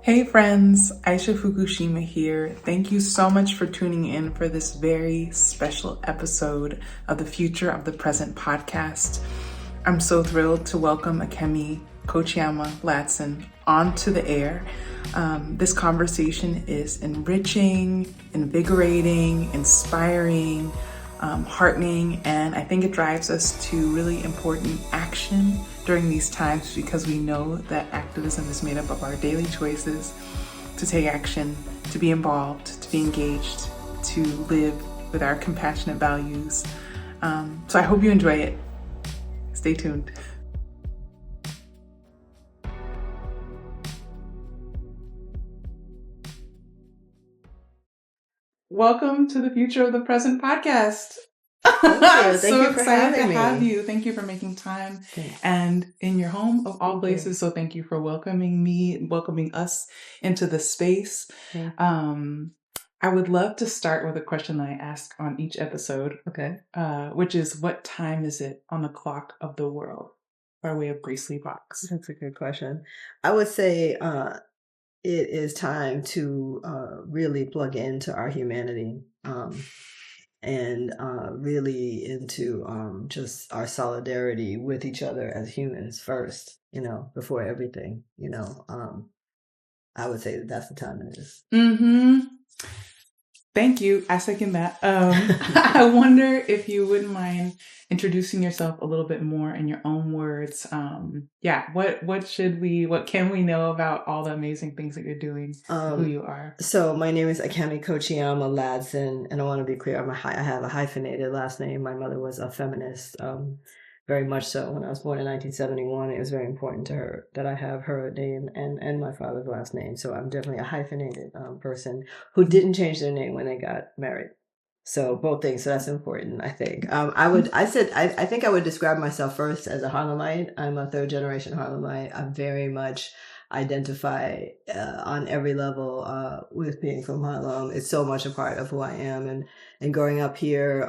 Hey friends, Aisha Fukushima here. Thank you so much for tuning in for this very special episode of the Future of the Present podcast. I'm so thrilled to welcome Akemi Kochiyama-Ladson onto the air. This conversation is enriching, invigorating, inspiring, heartening, and I think it drives us to really important action during these times because we know that activism is made up of our daily choices to take action, to be involved, to be engaged, to live with our compassionate values. So I hope you enjoy it. Stay tuned. Welcome to the Future of the Present podcast. I'm so excited to have you. Thank you for making time and in your home of all places. So thank you for welcoming me, welcoming us into the space. I would love to start with a question that I ask on each episode. Okay. Which is, what time is it on the clock of the world by way of Grace Box? That's a good question. I would say it is time to really plug into our humanity. And really into just our solidarity with each other as humans first, before everything, I would say that's the time it is. Thank you. I second that. I wonder if you wouldn't mind introducing yourself a little bit more in your own words. What can we know about all the amazing things that you're doing, who you are? So my name is Akemi Kochiyama-Ladson, and I want to be clear, I have a hyphenated last name. My mother was a feminist, very much so. When I was born in 1971, it was very important to her that I have her name and my father's last name. So I'm definitely a hyphenated person who didn't change their name when they got married. So both things. So that's important, I think. I think I would describe myself first as a Harlemite. I'm a third generation Harlemite. I very much identify on every level with being from Harlem. It's so much a part of who I am. And growing up here,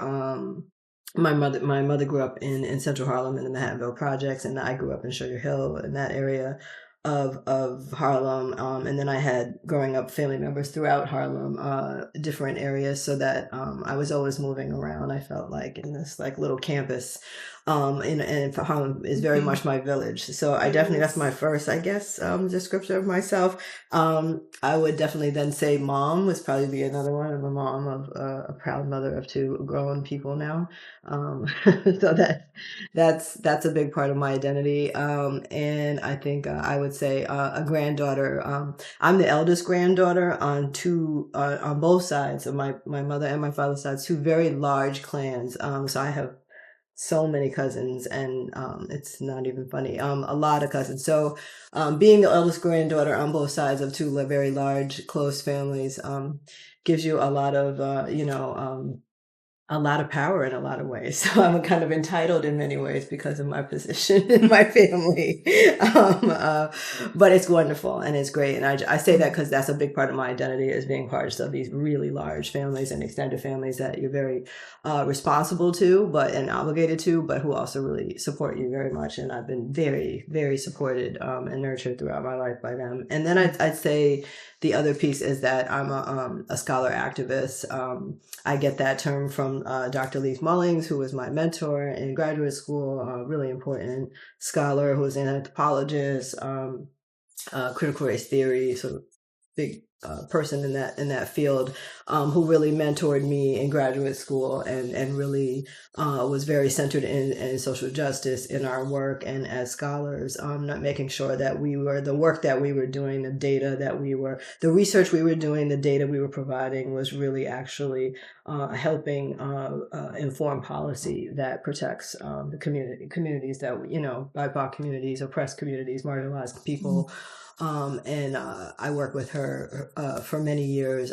my mother grew up in Central Harlem in the Manhattanville projects, and I grew up in Sugar Hill in that area of Harlem. And then I had, growing up, family members throughout Harlem, different areas, so that I was always moving around. I felt like in this little campus. And Harlem is very much my village. So I definitely, that's my first, I guess, description of myself. I would definitely then say mom would probably be another one. I'm a mom of a proud mother of two grown people now. So that's a big part of my identity. And I think I would say a granddaughter. I'm the eldest granddaughter on both sides of my mother and my father's sides, two very large clans. So I have so many cousins, and it's not even funny. A lot of cousins. So being the eldest granddaughter on both sides of two very large, close families gives you a lot of, a lot of power in a lot of ways. So I'm kind of entitled in many ways because of my position in my family. But it's wonderful and it's great. And I say that because that's a big part of my identity, is being part of these really large families and extended families that you're very responsible to, and obligated to, but who also really support you very much. And I've been very, very supported and nurtured throughout my life by them. And then I'd say the other piece is that I'm a scholar activist. I get that term from Dr. Leif Mullings, who was my mentor in graduate school, really important scholar who was an anthropologist, critical race theory, sort of big person in that field, who really mentored me in graduate school and really was very centered in social justice in our work and as scholars, not making sure that the work that we were doing, the research we were doing, the data we were providing was really actually helping inform policy that protects the communities that, BIPOC communities, oppressed communities, marginalized people. And I worked with her for many years.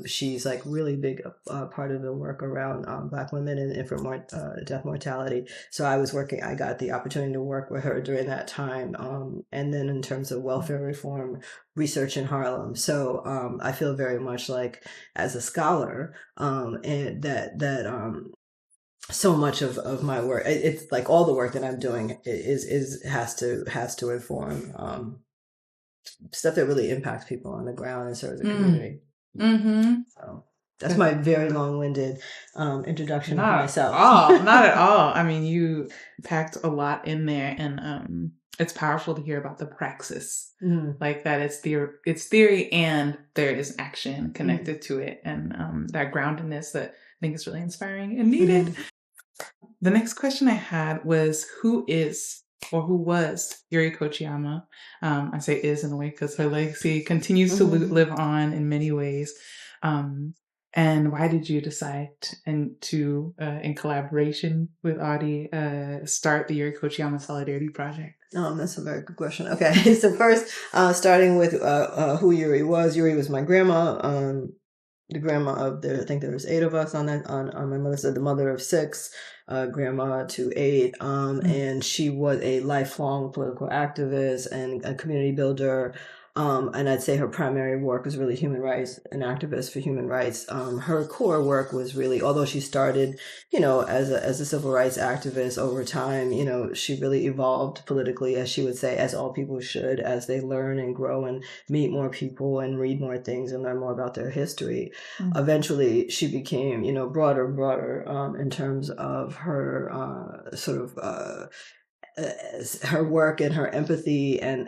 She's really big part of the work around Black women and infant death mortality. So I got the opportunity to work with her during that time. And then in terms of welfare reform research in Harlem. So I feel very much like, as a scholar, and that so much of my work, it's like all the work that I'm doing has to inform stuff that really impacts people on the ground and serves the community. So that's my very long-winded introduction of myself. Not at all. I mean, you packed a lot in there, and it's powerful to hear about the praxis, like that. It's theory, and there is action connected to it, and that groundedness that I think is really inspiring and needed. The next question I had was, who is or who was Yuri Kochiyama? I say is in a way because her legacy continues to live on in many ways. And why did you decide to in collaboration with Audie, start the Yuri Kochiyama Solidarity Project? That's a very good question. Okay, so first, starting with who Yuri was. Yuri was my grandma, the grandma of I think there was 8 of us on my mother's side, the mother of 6, grandma to 8, and she was a lifelong political activist and a community builder. And I'd say her primary work was really human rights, an activist for human rights. Her core work was really, although she started, as a civil rights activist over time, she really evolved politically, as she would say, as all people should, as they learn and grow and meet more people and read more things and learn more about their history. Eventually, she became, broader and broader in terms of her her work and her empathy and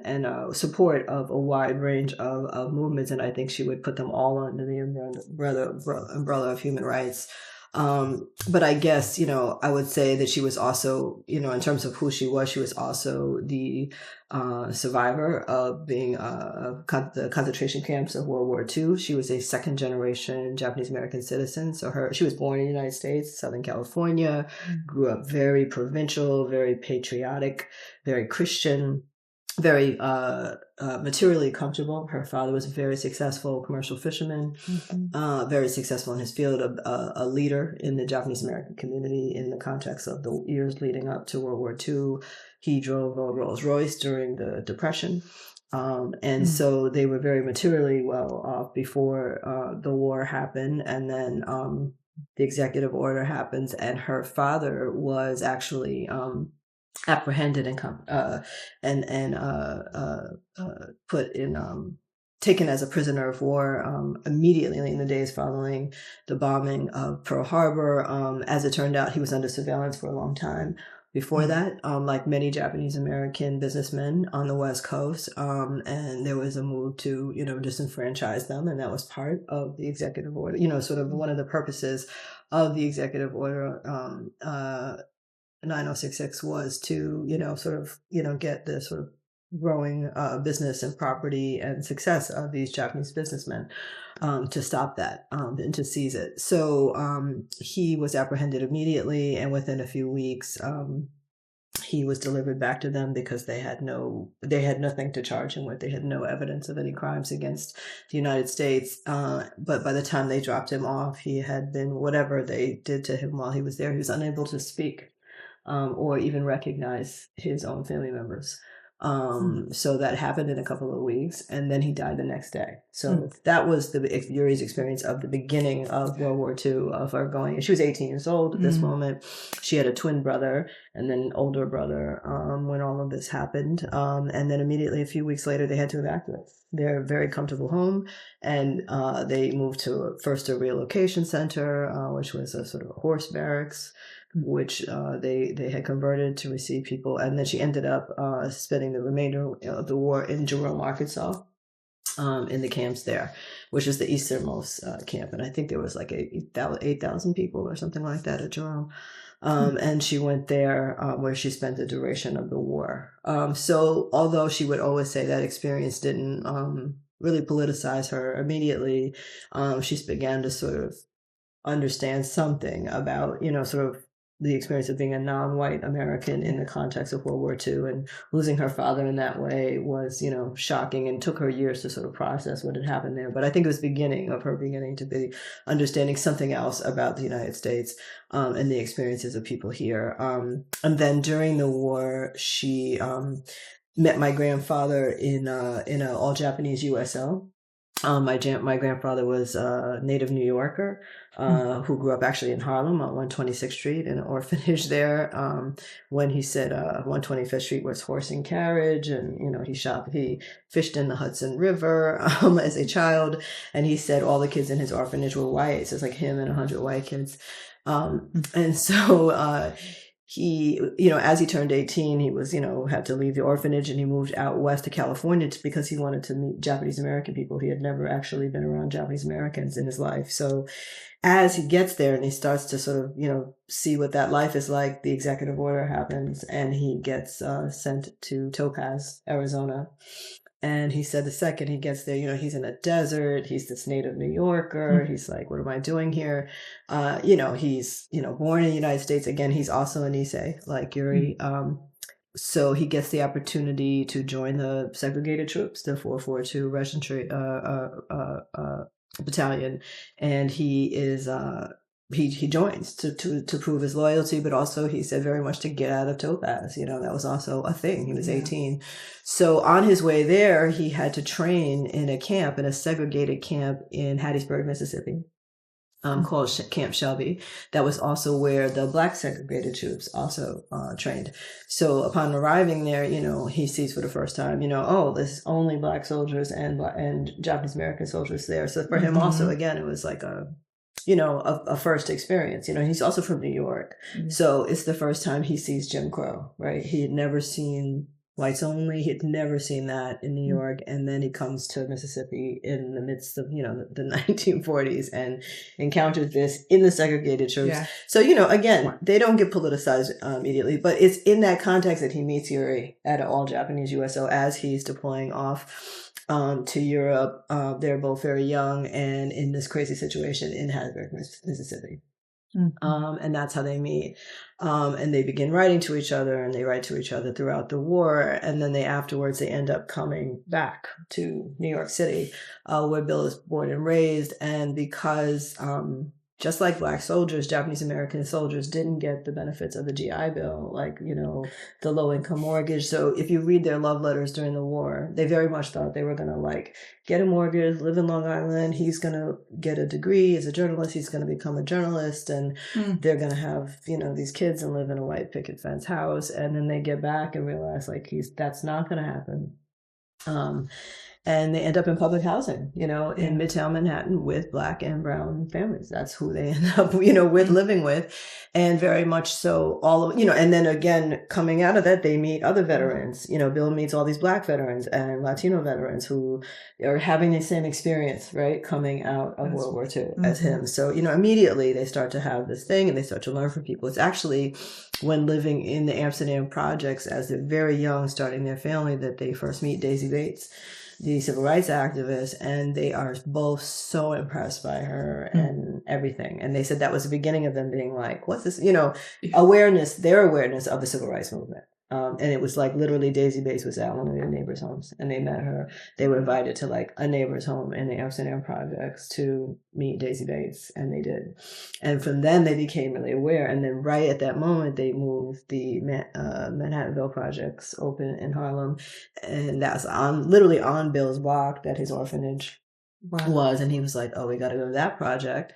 support of a wide range of movements. And I think she would put them all under the umbrella of human rights. But I guess, I would say that she was also, in terms of who she was also the survivor of being the concentration camps of World War II. She was a second generation Japanese American citizen. So she was born in the United States, Southern California, grew up very provincial, very patriotic, very Christian, very materially comfortable. Her father was a very successful commercial fisherman, very successful in his field, a leader in the Japanese American community in the context of the years leading up to World War II. He drove a Rolls Royce during the Depression. And so they were very materially well off before the war happened. And then the executive order happens, and her father was actually apprehended and put in taken as a prisoner of war immediately in the days following the bombing of Pearl Harbor. As it turned out, he was under surveillance for a long time before that, like many Japanese American businessmen on the West Coast. And there was a move to, disenfranchise them. And that was part of the executive order, sort of one of the purposes of the executive order 9066 was to, get the sort of growing business and property and success of these Japanese businessmen to stop that and to seize it. So he was apprehended immediately, and within a few weeks, he was delivered back to them because they had nothing to charge him with. They had no evidence of any crimes against the United States. But by the time they dropped him off, he had been, whatever they did to him while he was there, he was unable to speak or even recognize his own family members. So that happened in a couple of weeks, and then he died the next day. So that was Yuri's experience of the beginning of World War II, of her going. She was 18 years old at this moment. She had a twin brother and then an older brother when all of this happened. And then immediately, a few weeks later, they had to evacuate their very comfortable home, and they moved to first a relocation center, which was a sort of a horse barracks, which they had converted to receive people. And then she ended up spending the remainder of the war in Jerome, Arkansas, in the camps there, which is the easternmost camp. And I think there was like 8,000 people or something like that at Jerome. And she went there where she spent the duration of the war. So although she would always say that experience didn't really politicize her immediately, she began to sort of understand something about, sort of the experience of being a non-white American in the context of World War II, and losing her father in that way was, shocking, and took her years to sort of process what had happened there. But I think it was beginning of her beginning to be understanding something else about the United States and the experiences of people here. And then during the war, she met my grandfather in an all-Japanese USO. My grandfather was a native New Yorker who grew up actually in Harlem on 126th Street in an orphanage there. When he said 125th Street was horse and carriage, and he fished in the Hudson River as a child, and he said all the kids in his orphanage were white. So it's like him and 100 white kids. And so he, as he turned 18, he was, had to leave the orphanage, and he moved out west to California because he wanted to meet Japanese American people. He had never actually been around Japanese Americans in his life. So as he gets there and he starts to sort of, see what that life is like, the executive order happens and he gets sent to Topaz, Arizona. And he said the second he gets there, he's in a desert. He's this native New Yorker. He's like, what am I doing here? He's, born in the United States. Again, he's also an Issei, like Yuri. So he gets the opportunity to join the segregated troops, the 442 Registry Battalion. And he is he joins to prove his loyalty, but also he said very much to get out of Topaz. That was also a thing. He was 18. So on his way there, he had to train in a segregated camp in Hattiesburg, Mississippi. Called Camp Shelby. That was also where the black segregated troops also trained. So upon arriving there, he sees for the first time, there's only black soldiers and Japanese American soldiers there. So for him also, again, it was like a first experience. He's also from New York. So it's the first time he sees Jim Crow, right? He had never seen whites only. He had never seen that in New York. And then he comes to Mississippi in the midst of, the 1940s and encounters this in the segregated troops. Yeah. So, again, they don't get politicized immediately, but it's in that context that he meets Yuri at an all-Japanese USO as he's deploying off to Europe. They're both very young and in this crazy situation in Hattiesburg, Mississippi. And that's how they meet. And they begin writing to each other, and they write to each other throughout the war. And then afterwards, they end up coming back to New York City, where Bill is born and raised. And because, just like black soldiers, Japanese American soldiers didn't get the benefits of the GI Bill, like, the low income mortgage. So if you read their love letters during the war, they very much thought they were going to get a mortgage, live in Long Island. He's going to get a degree as a journalist. He's going to become a journalist, and they're going to have, these kids and live in a white picket fence house. And then they get back and realize that's not going to happen. And they end up in public housing, in Midtown Manhattan with black and brown families. That's who they end up, with living with. And very much so and then again, coming out of that, they meet other veterans. Bill meets all these black veterans and Latino veterans who are having the same experience, right? Coming out of World War II as him. So, immediately they start to have this thing and they start to learn from people. It's actually when living in the Amsterdam projects as they're very young, starting their family, that they first meet Daisy Bates, the civil rights activist, and they are both so impressed by her and everything. And they said that was the beginning of them being like, what's this, their awareness of the civil rights movement. And it was literally Daisy Bates was at one of their neighbors' homes and they met her. They were invited to a neighbor's home in the Amsterdam projects to meet Daisy Bates, and they did. And from then they became really aware. And then right at that moment, they moved the Manhattanville projects open in Harlem. And that's literally on Bill's block that his orphanage was. And he was like, oh, we got to go to that project.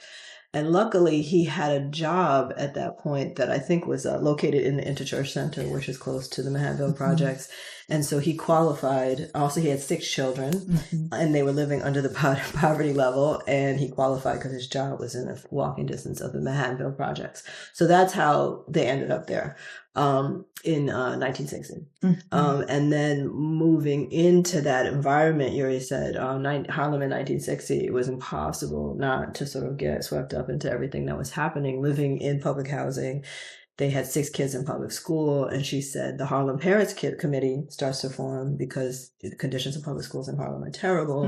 And luckily, he had a job at that point that I think was located in the Interchurch Center, which is close to the Manhattanville projects. And so he qualified. Also, he had 6 children, and they were living under the poverty level. And he qualified because his job was in a walking distance of the Manhattanville projects. So that's how they ended up there in 1960. And then moving into that environment, Yuri said, Harlem in 1960, it was impossible not to sort of get swept up into everything that was happening, living in public housing. They had 6 kids in public school, and she said the Harlem Parents Committee starts to form because the conditions of public schools in Harlem are terrible,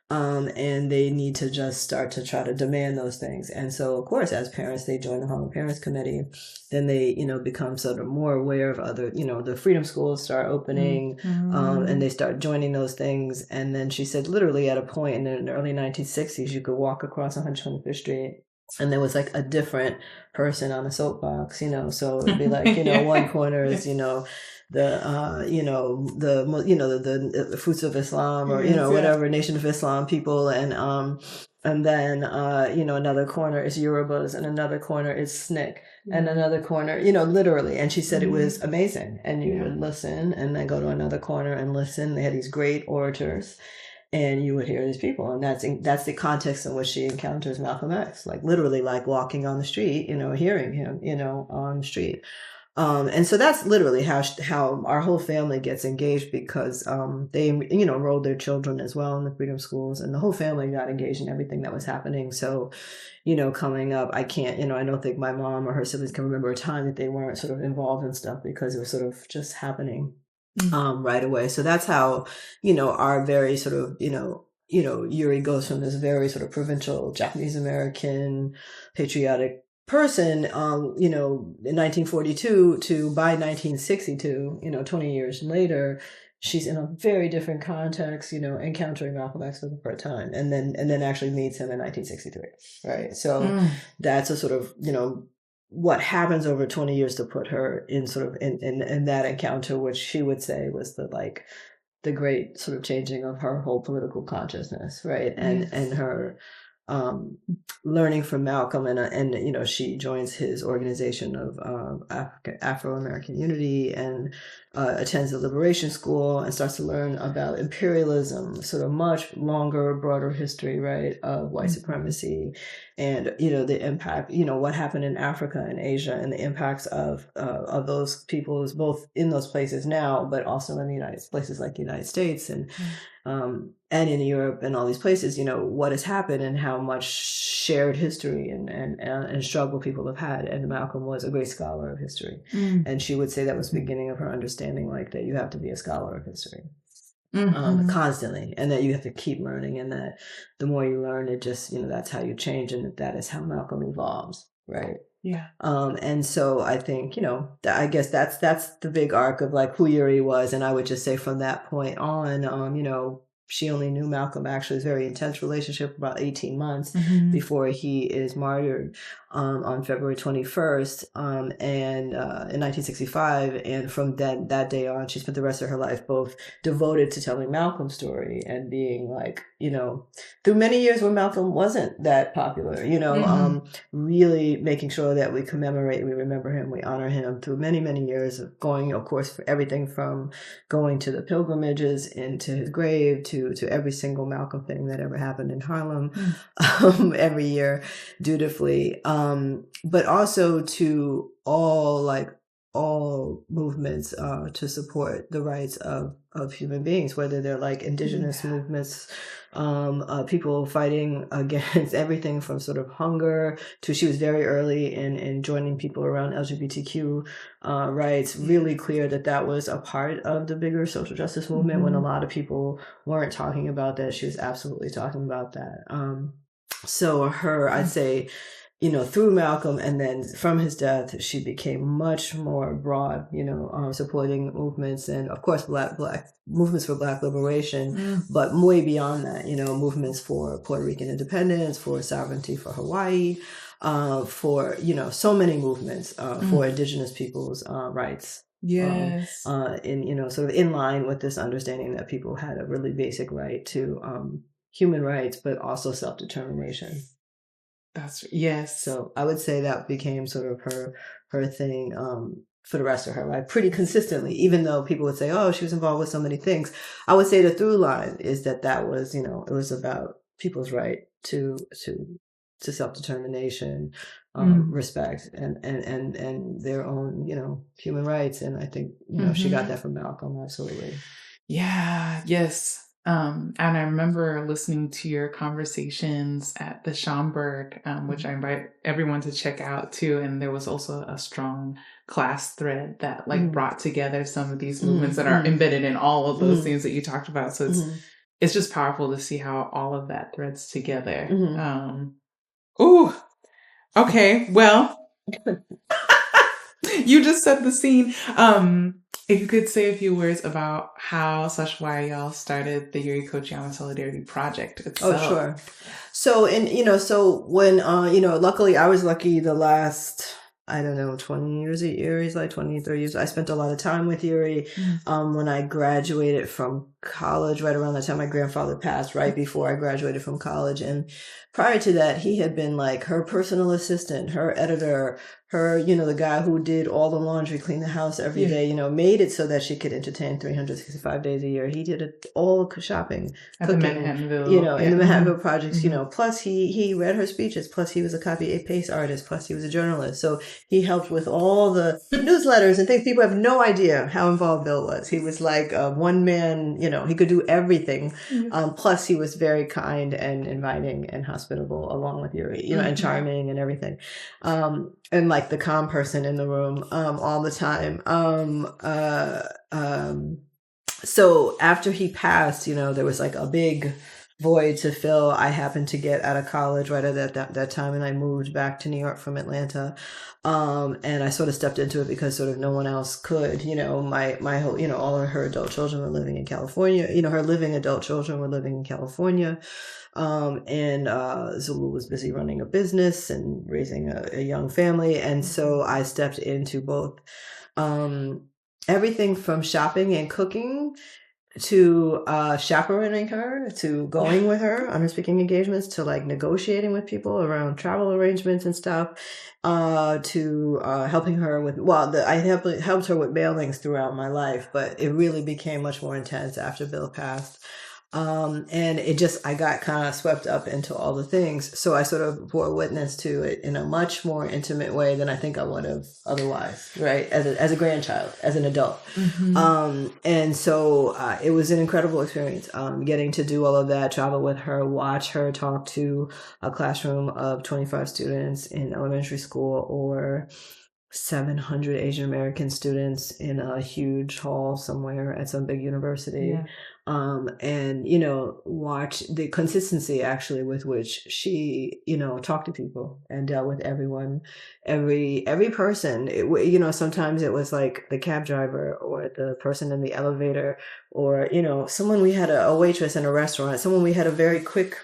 and they need to just start to try to demand those things. And so, of course, as parents, they join the Harlem Parents Committee. Then they, become sort of more aware of other, the freedom schools start opening, and they start joining those things. And then she said, literally at a point in the early 1960s, you could walk across 125th Street and there was like a different person on the soapbox, so it'd be like, one corner is, the the fruits of Islam, or whatever, Nation of Islam people, and then another corner is Yorubas, and another corner is SNCC, and another corner, literally. And she said it was amazing, and you would listen, and then go to another corner and listen. They had these great orators, and you would hear these people, and that's the context in which she encounters Malcolm X, like literally, like walking on the street, hearing him, on the street. And so that's literally how our whole family gets engaged, because they enrolled their children as well in the freedom schools, and the whole family got engaged in everything that was happening. So, coming up, I can't, I don't think my mom or her siblings can remember a time that they weren't sort of involved in stuff, because it was sort of just happening right away. So that's how, our very sort of, Yuri goes from this very sort of provincial Japanese American patriotic person, in 1942 to by 1962, 20 years later, she's in a very different context, encountering Malcolm X for the first time, and then actually meets him in 1963. Right. So that's a sort of, what happens over 20 years to put her in sort of in that encounter, which she would say was the great sort of changing of her whole political consciousness, right? And her learning from Malcolm, and she joins his organization of Afro-American Unity, and attends the Liberation School, and starts to learn about imperialism, sort of much longer, broader history, right, of white supremacy, and the impact, what happened in Africa and Asia, and the impacts of those peoples, both in those places now, but also in the places like the United States, and in Europe, and all these places, what has happened, and how much shared history and struggle people have had. And Malcolm was a great scholar of history. And she would say that was the beginning of her understanding, like, that you have to be a scholar of history constantly, and that you have to keep learning, and that the more you learn, it just, that's how you change, and that is how Malcolm evolves. Right. Yeah. And so I think, I guess that's the big arc of like who Yuri was. And I would just say from that point on, she only knew Malcolm, actually, was a very intense relationship, about 18 months before he is martyred on February 21st in 1965. And from that day on, she spent the rest of her life both devoted to telling Malcolm's story, and being like, through many years where Malcolm wasn't that popular, really making sure that we commemorate, we remember him, we honor him, through many, many years of going, of course, for everything from going to the pilgrimages into his grave to every single Malcolm thing that ever happened in Harlem every year, dutifully. But also to all movements to support the rights of human beings, whether they're like indigenous movements, people fighting against everything from sort of hunger to, she was very early in joining people around LGBTQ rights, really clear that was a part of the bigger social justice movement. When a lot of people weren't talking about that, she was absolutely talking about that. So I'd say, through Malcolm, and then from his death, she became much more broad, supporting movements, and of course, black movements for Black liberation, but way beyond that, movements for Puerto Rican independence, for sovereignty for Hawaii, for, so many movements for indigenous people's rights. Yes. In, sort of in line with this understanding that people had a really basic right to human rights, but also self-determination. Yes. So I would say that became sort of her thing for the rest of her life, pretty consistently, even though people would say, oh, she was involved with so many things. I would say the through line is that was, it was about people's right to self-determination, respect, and their own, human rights. And I think, she got that from Malcolm, absolutely. Yeah. Yes. And I remember listening to your conversations at the Schomburg, which I invite everyone to check out too. And there was also a strong class thread that brought together some of these movements that are embedded in all of those things that you talked about. So it's just powerful to see how all of that threads together. Okay. Well, you just set the scene. If you could say a few words about how/why y'all started the Yuri Kochiyama Solidarity Project itself. Oh, sure. So, so when, luckily I was lucky the last, I don't know, 20 years at Yuri's, like 20, 30 years. I spent a lot of time with Yuri. When I graduated from college, right around that time, my grandfather passed right before I graduated from college. And prior to that, he had been like her personal assistant, her editor, her, the guy who did all the laundry, cleaned the house every day, made it so that she could entertain 365 days a year. He did it all shopping, at cooking, the Manhattanville, in the Manhattanville projects, plus he read her speeches, plus he was a copy paste artist, plus he was a journalist. So he helped with all the newsletters and things. People have no idea how involved Bill was. He was like a one man, he could do everything. Plus he was very kind and inviting and hospitable along with Yuri, and charming and everything. And like the calm person in the room, all the time. So after he passed, there was like a big void to fill. I happened to get out of college right at that time, and I moved back to New York from Atlanta. And I sort of stepped into it because sort of no one else could. My whole, all of her adult children were living in California. Her living adult children were living in California. And Zulu was busy running a business and raising a young family. And so I stepped into both everything from shopping and cooking to chaperoning her, to going with her on her speaking engagements, to like negotiating with people around travel arrangements and stuff, to helping her with, I helped her with mailings throughout my life, but it really became much more intense after Bill passed. And I got kind of swept up into all the things. So I sort of bore witness to it in a much more intimate way than I think I would have otherwise, right? As a grandchild, as an adult. And so, it was an incredible experience, getting to do all of that, travel with her, watch her talk to a classroom of 25 students in elementary school, or 700 Asian American students in a huge hall somewhere at some big university. And, watch the consistency actually with which she, talked to people and dealt with everyone, every person. Sometimes it was like the cab driver or the person in the elevator, or, someone, we had a waitress in a restaurant, someone we had a very quick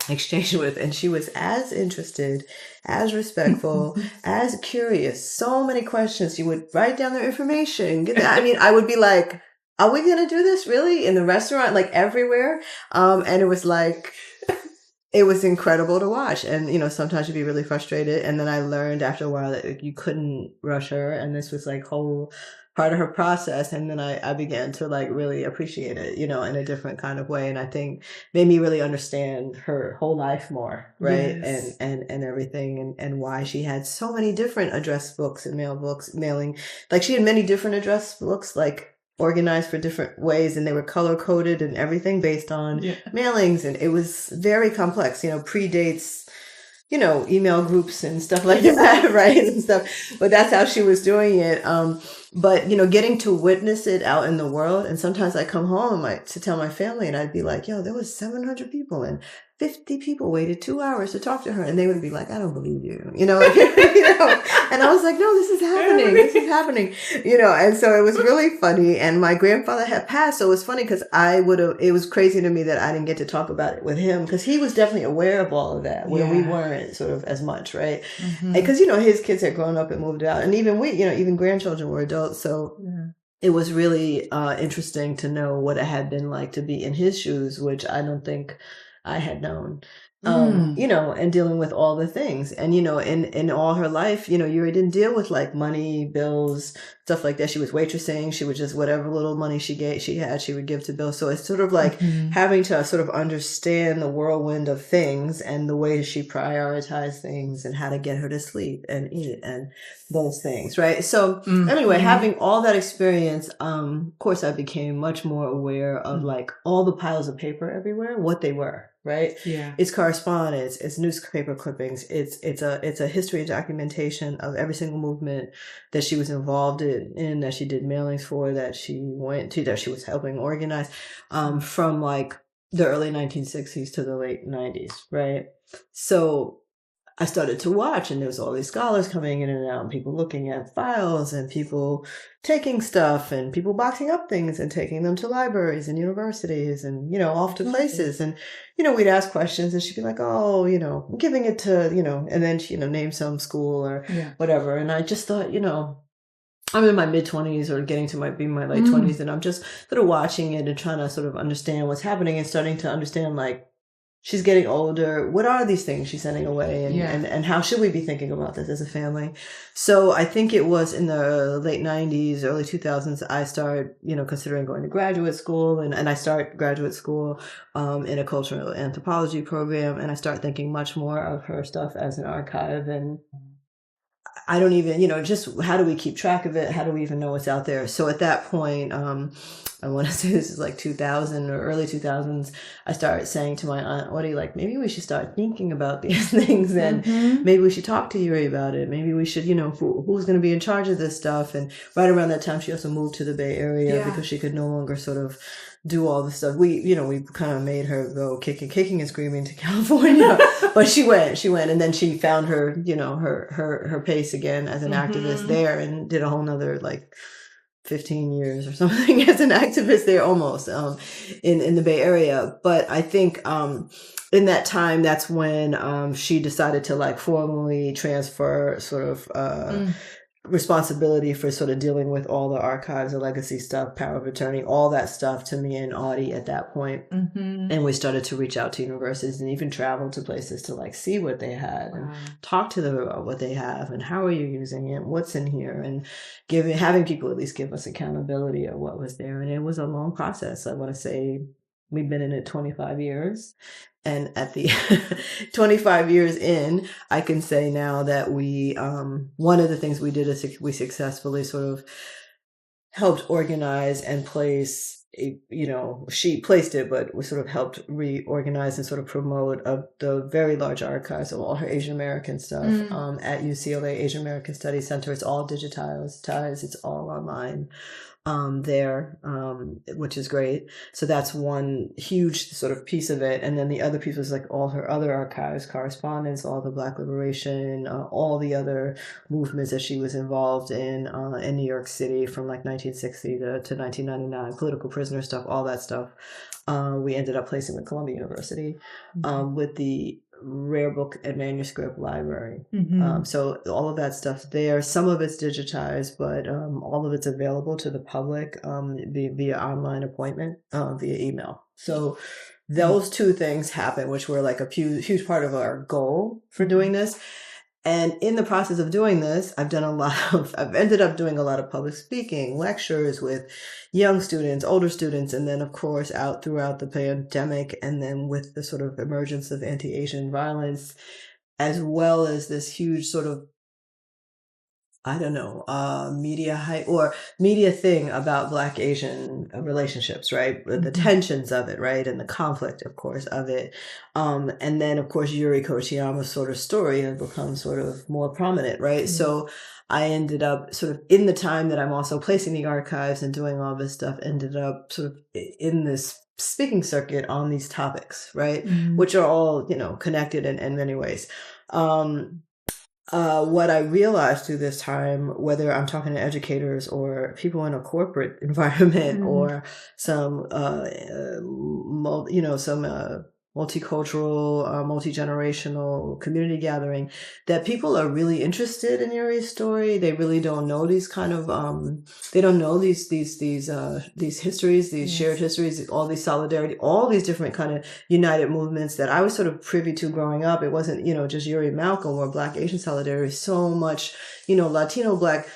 exchange with, and she was as interested, as respectful, as curious. So many questions. She would write down their information. I would be like, are we going to do this really in the restaurant, like everywhere? And it was like, it was incredible to watch. And, sometimes you'd be really frustrated. And then I learned after a while that you couldn't rush her. And this was like whole part of her process. And then I began to like really appreciate it, in a different kind of way. And I think made me really understand her whole life more. Right. Yes. And everything, and why she had so many different address books and mailing. Like she had many different address books, like organized for different ways, and they were color coded and everything based on mailings. And it was very complex, predates, email groups and stuff like that, right? And stuff. But that's how she was doing it. But, getting to witness it out in the world. And sometimes I come home to tell my family, and I'd be like, there was 700 people and 50 people waited 2 hours to talk to her. And they would be like, I don't believe you, and I was like, no, this is happening. This is happening, and so it was really funny. And my grandfather had passed. So it was funny because it was crazy to me that I didn't get to talk about it with him, because he was definitely aware of all of that, where we weren't sort of as much, right? Because, his kids had grown up and moved out, and even even grandchildren were adults. So it was really interesting to know what it had been like to be in his shoes, which I don't think I had known, and dealing with all the things. And, in all her life, Yuri didn't deal with like money, bills, stuff like that. She was waitressing. She would just, whatever little money she had, she would give to Bill. So it's sort of like having to sort of understand the whirlwind of things and the way she prioritized things and how to get her to sleep and eat and those things. Right. So anyway, having all that experience, of course, I became much more aware of like all the piles of paper everywhere, what they were. Right. Yeah. It's correspondence. It's newspaper clippings. It's a history and documentation of every single movement that she was involved in, that she did mailings for, that she went to, that she was helping organize, from like the early 1960s to the late 90s. Right. So I started to watch, and there was all these scholars coming in and out, and people looking at files, and people taking stuff, and people boxing up things and taking them to libraries and universities and, off to places. And, we'd ask questions, and she'd be like, oh, I'm giving it to, and then she, name some school or whatever. And I just thought, I'm in my mid-20s or getting to my late 20s, and I'm just sort of watching it and trying to sort of understand what's happening and starting to understand, like, she's getting older. What are these things she's sending away? And how should we be thinking about this as a family? So I think it was in the late 90s, early 2000s, I started, considering going to graduate school. And I start graduate school in a cultural anthropology program. And I start thinking much more of her stuff as an archive. And I don't even, just how do we keep track of it? How do we even know what's out there? So at that point, I want to say this is like 2000 or early 2000s, I started saying to my aunt, what do you like? Maybe we should start thinking about these things, and maybe we should talk to Yuri about it. Maybe we should, who's going to be in charge of this stuff? And right around that time, she also moved to the Bay Area because she could no longer sort of do all the stuff. We kind of made her go kicking and screaming to California, but she went, and then she found her, her pace again as an activist there, and did a whole nother 15 years or something as an activist there, almost, in the Bay Area. But I think, in that time, that's when, she decided to formally transfer sort of, responsibility for sort of dealing with all the archives, the legacy stuff, power of attorney, all that stuff to me and Audie at that point. And we started to reach out to universities and even travel to places to see what they had and talk to them about what they have and how are you using it, what's in here, and having people at least give us accountability of what was there. And it was a long process. I want to say we've been in it 25 years. And at the 25 years in, I can say now that we, one of the things we did is we successfully sort of helped organize and place, she placed it, but we sort of helped reorganize and sort of promote the very large archives of all her Asian American stuff at UCLA Asian American Studies Center. It's all digitized. It's all online. There, which is great. So that's one huge sort of piece of it. And then the other piece was all her other archives, correspondence, all the Black liberation, all the other movements that she was involved in New York City from 1960 to 1999, political prisoner stuff, all that stuff. We ended up placing with Columbia University, with the rare book and manuscript library. So all of that stuff's there. Some of it's digitized, but all of it's available to the public via online appointment, via email. So those two things happen, which were a huge part of our goal for doing this. And in the process of doing this, I've ended up doing a lot of public speaking, lectures with young students, older students, and then of course out throughout the pandemic, and then with the sort of emergence of anti-Asian violence, as well as this huge sort of, media hype or media thing about Black Asian relationships, right? The tensions of it, right? And the conflict, of course, of it. And then, of course, Yuri Kochiyama's sort of story has become sort of more prominent, right? So I ended up sort of in the time that I'm also placing the archives and doing all this stuff, ended up sort of in this speaking circuit on these topics, right? Which are all, connected in many ways. What I realized through this time, whether I'm talking to educators or people in a corporate environment or some, multicultural, multi-generational community gathering, that people are really interested in Yuri's story. They really don't know these kind of, they don't know these histories, these shared histories, all these solidarity, all these different kind of united movements that I was sort of privy to growing up. It wasn't, just Yuri and Malcolm or Black Asian solidarity, so much, Latino Black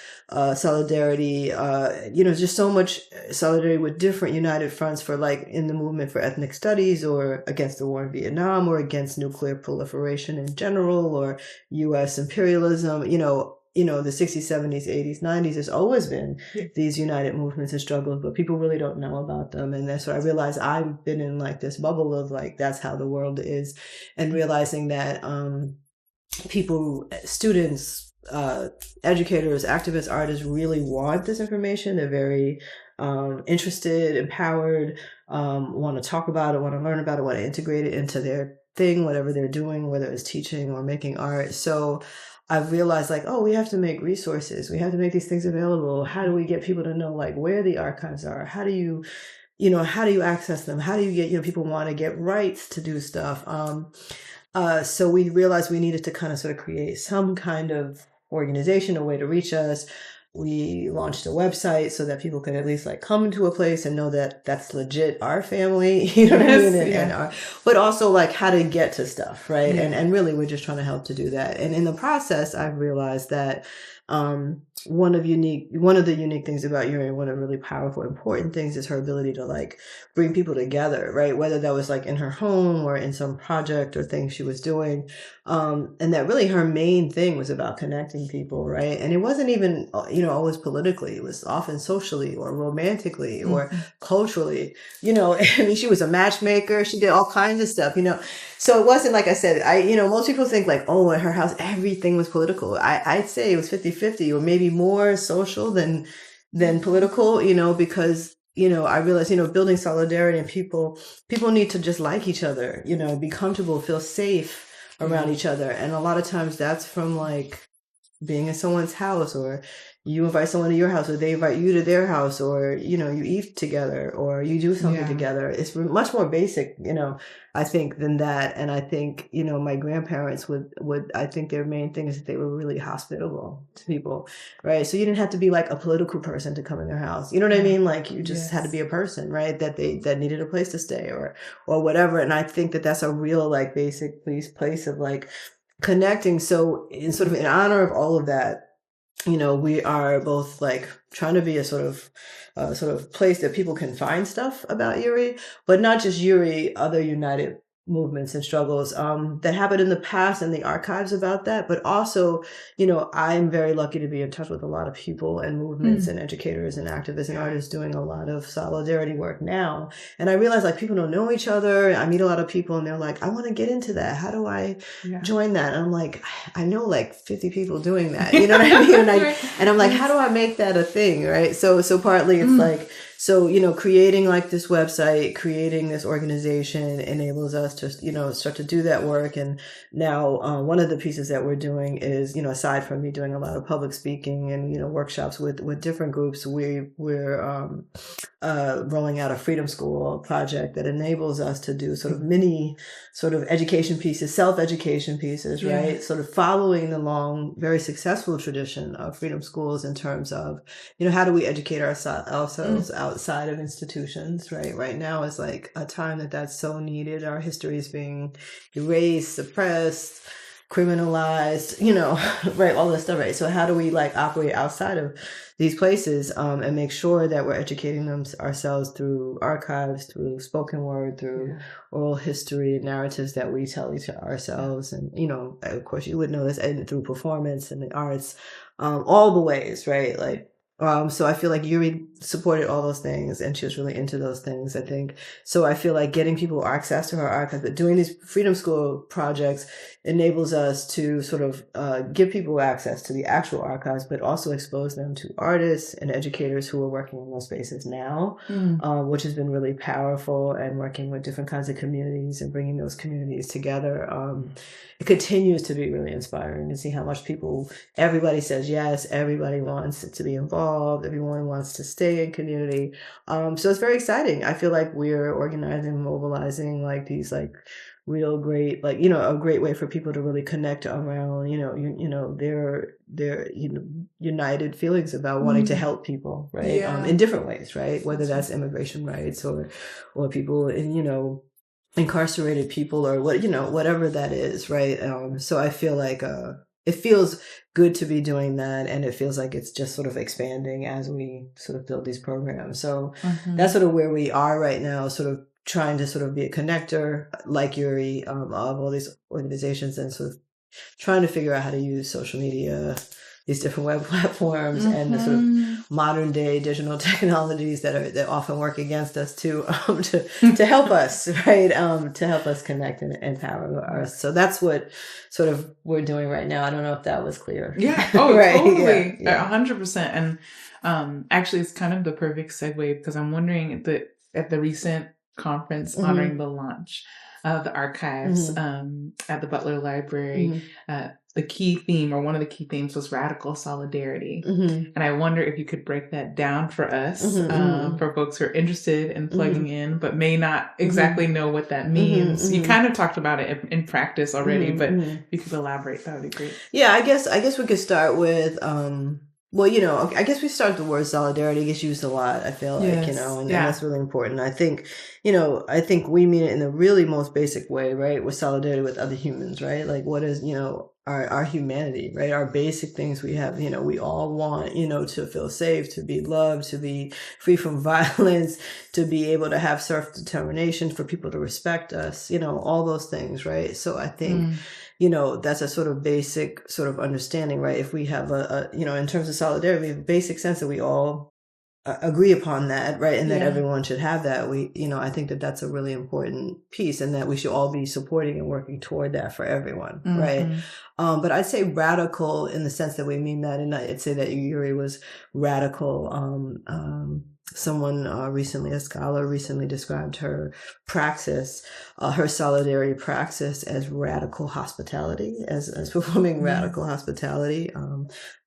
solidarity, just so much solidarity with different united fronts for in the movement for ethnic studies or against the war in Vietnam or against nuclear proliferation in general or U.S. imperialism, the 60s, 70s, 80s, 90s, there's always been these united movements and struggles, but people really don't know about them. And that's what I realized. I've been in this bubble of that's how the world is, and realizing that people, students, educators, activists, artists really want this information. They're very interested, empowered, want to talk about it, want to learn about it, want to integrate it into their thing, whatever they're doing, whether it's teaching or making art. So I've realized like, oh, we have to make resources. We have to make these things available. How do we get people to know like where the archives are? How do you access them? How do you get, people want to get rights to do stuff? So we realized we needed to kind of sort of create some kind of organization, a way to reach us. We launched a website so that people could at least like come into a place and know that that's legit our family, you know what I mean? And but also like how to get to stuff, right? Yeah. And really we're just trying to help to do that. And in the process, I've realized that one of the unique things about Yuri, and one of the really powerful, important things is her ability to like bring people together, right? Whether that was like in her home or in some project or thing she was doing. And that really her main thing was about connecting people, right? And it wasn't even, always politically. It was often socially or romantically or culturally, I mean, she was a matchmaker. She did all kinds of stuff, So it wasn't, like I said, most people think like, oh, at her house, everything was political. I'd say it was 50-50 or maybe more social than political, because, I realized, building solidarity and people need to just like each other, be comfortable, feel safe around each other. And a lot of times that's from like being in someone's house, or you invite someone to your house, or they invite you to their house, or, you eat together, or you do something together. It's much more basic, I think, than that. And I think, my grandparents would, I think their main thing is that they were really hospitable to people, right? So you didn't have to be like a political person to come in their house. You know what I mean? Like you just had to be a person, right? That needed a place to stay or whatever. And I think that that's a real like basic place of like connecting. So in honor of all of that, we are both like trying to be a sort of place that people can find stuff about Yuri, but not just Yuri, other United movements and struggles that happened in the past and the archives about that. But also, I'm very lucky to be in touch with a lot of people and movements and educators and activists and artists doing a lot of solidarity work now. And I realize like people don't know each other. I meet a lot of people and they're like, I want to get into that. How do I join that? And I'm like, I know like 50 people doing that. You know what I mean? And I'm like, how do I make that a thing? Right. So partly it's like, so, creating like this website, creating this organization enables us to, start to do that work. And now one of the pieces that we're doing is, aside from me doing a lot of public speaking and, workshops with different groups, we're rolling out a Freedom School project that enables us to do sort of mini sort of education pieces, self-education pieces, right? Sort of following the long, very successful tradition of Freedom Schools in terms of, how do we educate ourselves outside of institutions, right? Right now is like a time that's so needed. Our history is being erased, suppressed, criminalized, right, all this stuff, right? So how do we like operate outside of these places and make sure that we're educating ourselves through archives, through spoken word, through oral history, narratives that we tell ourselves, and of course you would know this, and through performance and the arts, all the ways, right? Like so I feel like Yuri supported all those things and she was really into those things, I think. So I feel like getting people access to her archive, but doing these Freedom School projects enables us to sort of give people access to the actual archives, but also expose them to artists and educators who are working in those spaces now, which has been really powerful, and working with different kinds of communities and bringing those communities together. It continues to be really inspiring to see how much everybody says yes, everybody wants to be involved, everyone wants to stay in community. So it's very exciting. I feel like we're organizing, mobilizing like these like real great, like, a great way for people to really connect around, their united feelings about wanting to help people, right? In different ways, right? Whether that's immigration rights or people in, incarcerated people or whatever that is, right? So I feel like it feels good to be doing that, and it feels like it's just sort of expanding as we sort of build these programs. So that's sort of where we are right now, sort of trying to sort of be a connector like Yuri of all these organizations, and sort of trying to figure out how to use social media, these different web platforms, and sort of modern day digital technologies that often work against us to help us, right? To help us connect and empower us. So that's what sort of we're doing right now. I don't know if that was clear. Yeah. Oh, right. Totally. Yeah. 100%. And actually, it's kind of the perfect segue because I'm wondering at the recent conference honoring the launch of the archives at the Butler Library, the key theme, or one of the key themes, was radical solidarity. And I wonder if you could break that down for us, for folks who are interested in plugging in, but may not exactly know what that means. You kind of talked about it in practice already, but if you could elaborate, that would be great. Yeah, I guess we could start with, well, I guess we start with the word solidarity. It gets used a lot, I feel like, and that's really important. I think we mean it in the really most basic way, right? With solidarity with other humans, right? Like what is, our humanity, right? Our basic things we have, we all want, to feel safe, to be loved, to be free from violence, to be able to have self-determination, for people to respect us, all those things, right? So I think, that's a sort of basic sort of understanding, right? If we have in terms of solidarity, we have a basic sense that we all agree upon that, right? And that everyone should have that. I think that that's a really important piece, and that we should all be supporting and working toward that for everyone, right? But I'd say radical in the sense that we mean that, and I'd say that Yuri was radical. Someone recently, a scholar recently described her praxis, her solidarity praxis, as radical hospitality, as performing radical hospitality.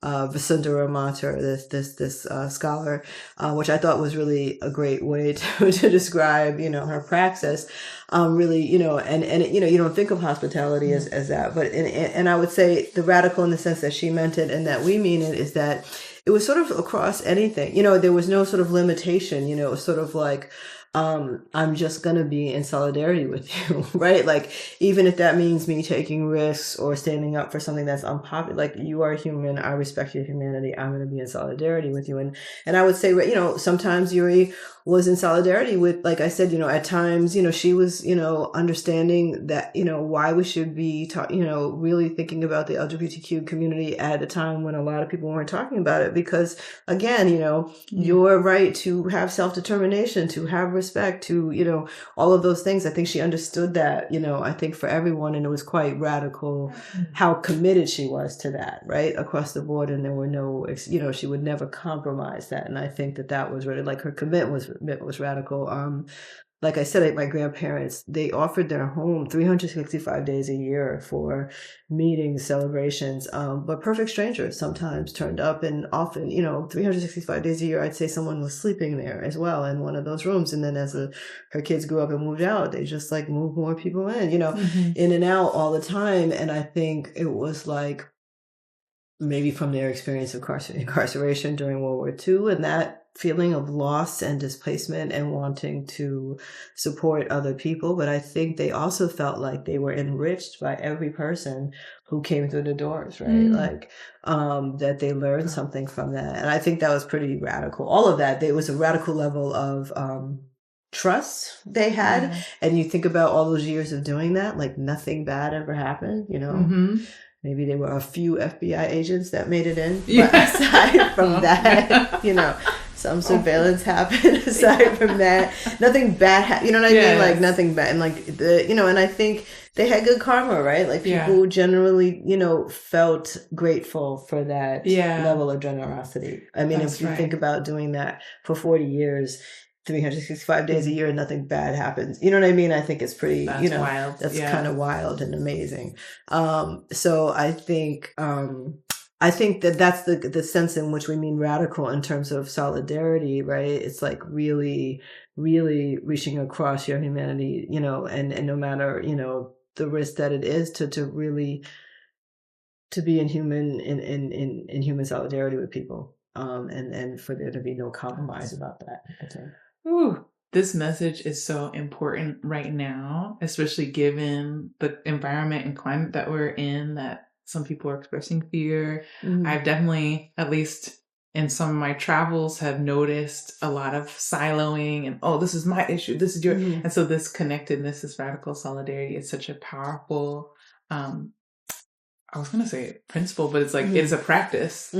Vasundhara Matar, this scholar, which I thought was really a great way to describe, her praxis. Really, and you don't think of hospitality as that, but and I would say the radical in the sense that she meant it and that we mean it is that it was sort of across anything. There was no sort of limitation. It was sort of like, I'm just going to be in solidarity with you, right? Like, even if that means me taking risks or standing up for something that's unpopular, like, you are human. I respect your humanity. I'm going to be in solidarity with you. And I would say, sometimes Yuri was in solidarity with, like I said, at times, she was, understanding that, why we should be, really thinking about the LGBTQ community at a time when a lot of people weren't talking about it. Because again, your right to have self-determination, to have respect, to, all of those things. I think she understood that, I think for everyone, and it was quite radical how committed she was to that, right? Across the board. And there were no, she would never compromise that. And I think that was really, like, her commitment was radical. Like I said, my grandparents, they offered their home 365 days a year for meetings, celebrations, but perfect strangers sometimes turned up, and often, 365 days a year, I'd say someone was sleeping there as well in one of those rooms. And then as her kids grew up and moved out, they just like moved more people in, in and out all the time. And I think it was like, maybe from their experience of incarceration during World War II, and that feeling of loss and displacement and wanting to support other people. But I think they also felt like they were enriched by every person who came through the doors, right? Like, that they learned something from that. And I think that was pretty radical. All of that, there was a radical level of trust they had. And you think about all those years of doing that, like nothing bad ever happened, Maybe there were a few FBI agents that made it in. But aside from that, some surveillance happened. Aside from that, nothing bad happened. You know what I mean? Like, nothing bad. And like, and I think they had good karma, right? Like, people generally, felt grateful for that level of generosity. I mean, if you think about doing that for 40 years, 365 days a year and nothing bad happens. You know what I mean? I think it's pretty, wild. That's kind of wild and amazing. So I think that that's the sense in which we mean radical in terms of solidarity, right? It's like really, really reaching across your humanity, and no matter, the risk that it is to really, to be in human solidarity with people. And for there to be no compromise about that, I think. Ooh, this message is so important right now, especially given the environment and climate that we're in, that some people are expressing fear. I've definitely, at least in some of my travels, have noticed a lot of siloing and, oh, this is my issue, this is your, and so this connectedness, this radical solidarity is such a powerful, I was going to say principle, but it's like, it's a practice.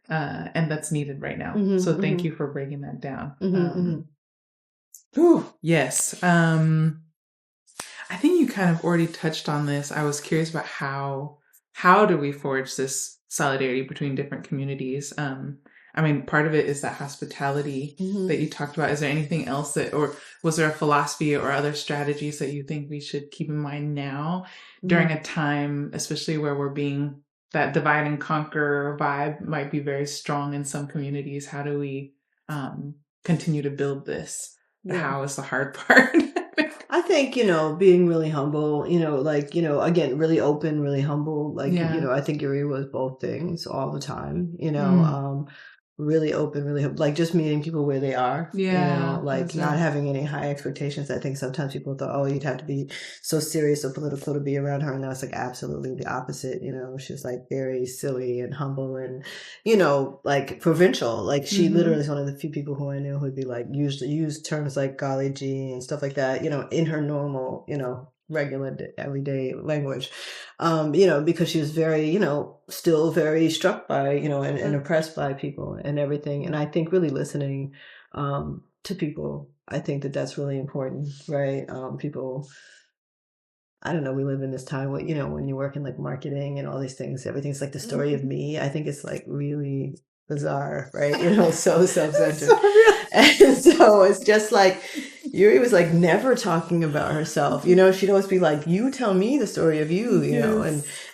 and that's needed right now. Mhm, So thank mhm. you for breaking that down. Mhm. Yes. I think you kind of already touched on this. I was curious about how do we forge this solidarity between different communities? I mean, part of it is that hospitality Mhm. that you talked about. Is there anything else or was there a philosophy or other strategies that you think we should keep in mind now during a time, especially where that divide and conquer vibe might be very strong in some communities? How do we continue to build this? The Yeah. how is the hard part. I think, being really humble, again, really open, really humble. Like, Yeah. I think Yuri was both things all the time, Mm. really open, really, like just meeting people where they are, Yeah, like that's not right. having any high expectations. I think sometimes people thought, oh, you'd have to be so serious or political to be around her. And that's like absolutely the opposite. She's like very silly and humble and, like provincial. Like she literally is one of the few people who I knew who'd be like, use terms like golly gee and stuff like that, in her normal, regular everyday language, because she was very, still very struck by, and oppressed by people and everything. And I think really listening to people, I think that that's really important, right? People, I don't know, we live in this time where, when you work in like marketing and all these things, everything's like the story of me. I think it's like really bizarre, right? So self-centered. So real. And so it's just like Yuri was like never talking about herself. She'd always be like, you tell me the story of you,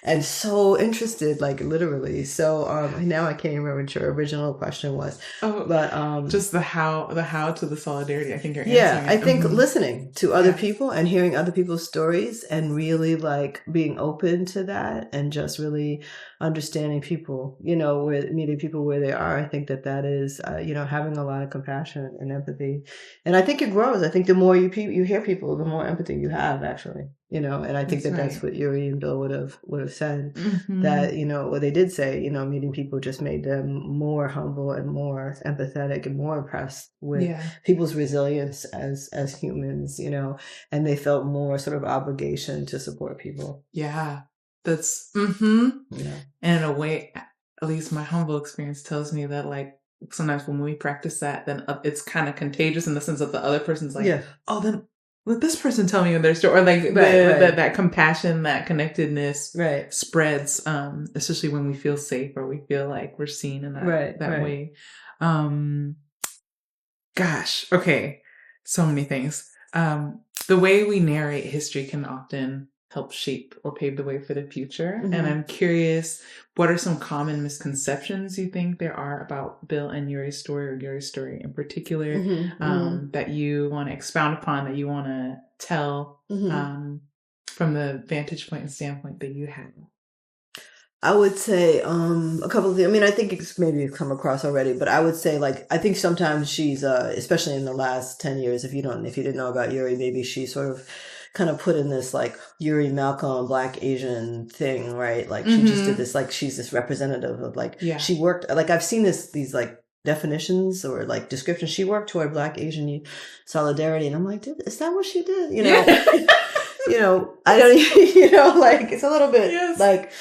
and so interested, like literally. So now I can't remember what your original question was. But just the how to the solidarity. I think you're yeah, answering I it. think listening to other Yeah. people and hearing other people's stories and really like being open to that and just really understanding people, meeting people where they are. I think that is, having a lot of compassion and empathy. And I think it grows. I think the more you hear people, the more empathy you have actually, and I think That's that's right. what Yuri and Bill would have said Mhm. that, what they did say, meeting people just made them more humble and more empathetic and more impressed with Yeah. people's resilience as humans, and they felt more sort of obligation to support people. Yeah. That's Yeah. And in a way, at least my humble experience tells me that like sometimes when we practice that, then it's kind of contagious in the sense that the other person's like, Yeah. oh, then let this person tell me their story, or like Right. that compassion, that connectedness Right. spreads, especially when we feel safe or we feel like we're seen in Right. that Right. way. Gosh, okay, so many things. The way we narrate history can often help shape or pave the way for the future. And I'm curious, what are some common misconceptions you think there are about Bill and Yuri's story, or Yuri's story in particular, that you want to expound upon, that you want to tell from the vantage point and standpoint that you have? I would say a couple of things. I mean, I think it's maybe come across already, but I would say like I think sometimes she's especially in the last 10 years, if you didn't know about Yuri, maybe she sort of kind of put in this like Yuri Malcolm Black Asian thing, right? Like she just did this, like she's this representative of like she worked, like I've seen these like definitions or like descriptions. She worked toward Black Asian solidarity, and I'm like, is that what she did? I don't, like it's a little bit like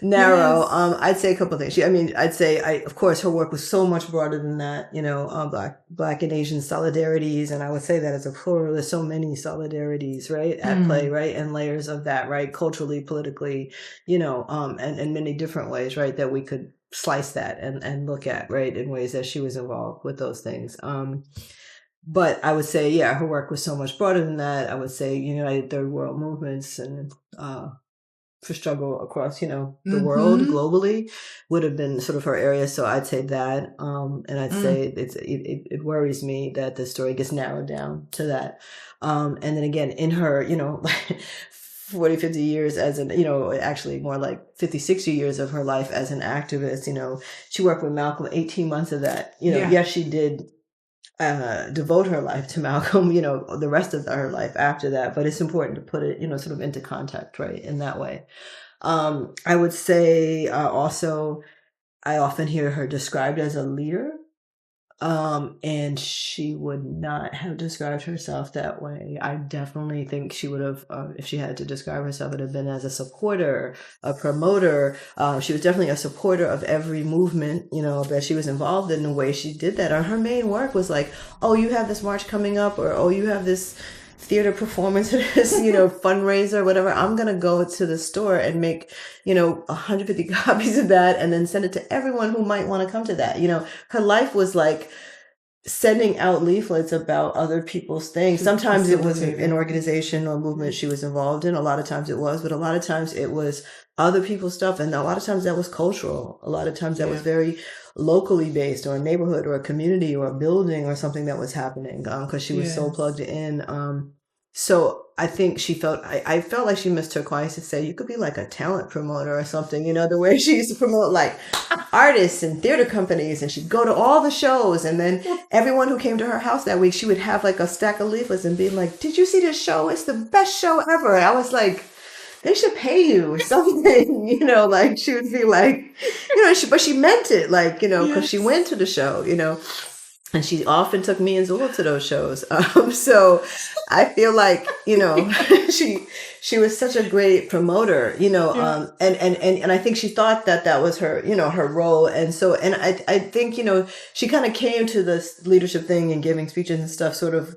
narrow. Yes. I'd say a couple of things. I'd say of course her work was so much broader than that, Black and Asian solidarities. And I would say that as a plural, there's so many solidarities, right, at play, right? And layers of that, right? Culturally, politically, and in many different ways, right? That we could slice that and look at, right? In ways that she was involved with those things. But I would say, yeah, her work was so much broader than that. I would say United Third World movements and, for struggle across, the world globally would have been sort of her area. So I'd say that. And I'd say it worries me that the story gets narrowed down to that. And then again, in her, 40, 50 years as an, actually more like 50, 60 years of her life as an activist, she worked with Malcolm 18 months of that, yes, she did devote her life to Malcolm, the rest of her life after that. But it's important to put it, sort of into context, right, in that way. I would say also, I often hear her described as a leader. And she would not have described herself that way. I definitely think she would have, if she had to describe herself, it would have been as a supporter, a promoter. She was definitely a supporter of every movement, that she was involved in. The way she did that, or her main work was like, oh, you have this march coming up, or oh, you have this theater performance, this, fundraiser, whatever. I'm going to go to the store and make, 150 copies of that and then send it to everyone who might want to come to that. Her life was like sending out leaflets about other people's things. Sometimes it was an organization or movement she was involved in. A lot of times it was, but a lot of times it was other people's stuff. And a lot of times that was cultural. A lot of times that was very locally based, or a neighborhood or a community or a building or something that was happening, because she was so plugged in. So I think I felt like she mistook why I used to say you could be like a talent promoter or something, the way she used to promote like artists and theater companies, and she'd go to all the shows, and then everyone who came to her house that week, she would have like a stack of leaflets and be like, did you see this show? It's the best show ever. And I was like, they should pay you something, like she would be like, but she meant it, like, because she went to the show, and she often took me and Zula to those shows. So I feel like, she was such a great promoter, and I think she thought that was her, her role. And so, and I think, she kind of came to this leadership thing and giving speeches and stuff sort of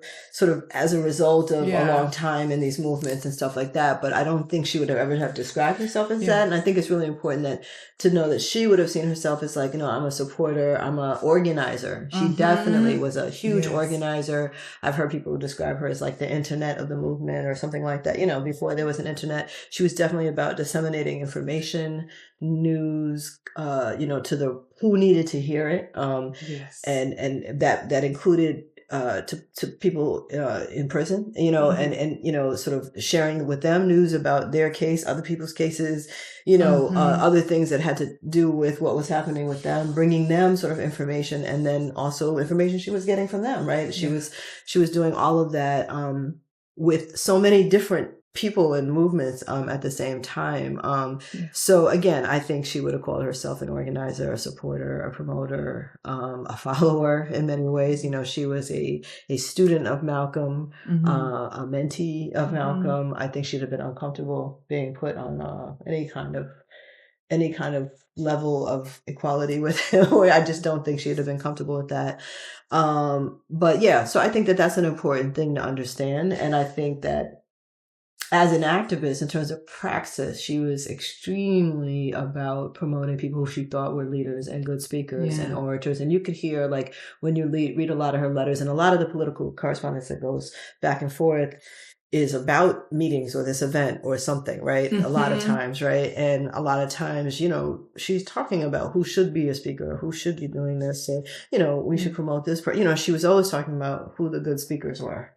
as a result of a long time in these movements and stuff like that. But I don't think she would have ever have described herself as that. And I think it's really important to know that she would have seen herself as like, I'm a supporter, I'm a organizer. She definitely was a huge organizer. I've heard people describe her as like the internet of the movement or something like that. Before there was an internet, she was definitely about disseminating information, news, to the who needed to hear it. And that included to people in prison, and sort of sharing with them news about their case, other people's cases, other things that had to do with what was happening with them, bringing them sort of information, and then also information she was getting from them, right? She was doing all of that with so many different people and movements at the same time. So again, I think she would have called herself an organizer, a supporter, a promoter, a follower in many ways. She was a student of Malcolm, a mentee of Malcolm. I think she'd have been uncomfortable being put on any kind of level of equality with him. I just don't think she'd have been comfortable with that. But yeah, so I think that that's an important thing to understand. And I think that as an activist, in terms of praxis, she was extremely about promoting people who she thought were leaders and good speakers and orators. And you could hear, like, when you read a lot of her letters and a lot of the political correspondence that goes back and forth is about meetings or this event or something, right? A lot of times, right? And a lot of times, she's talking about who should be a speaker, who should be doing this. And, we should promote this. She was always talking about who the good speakers were,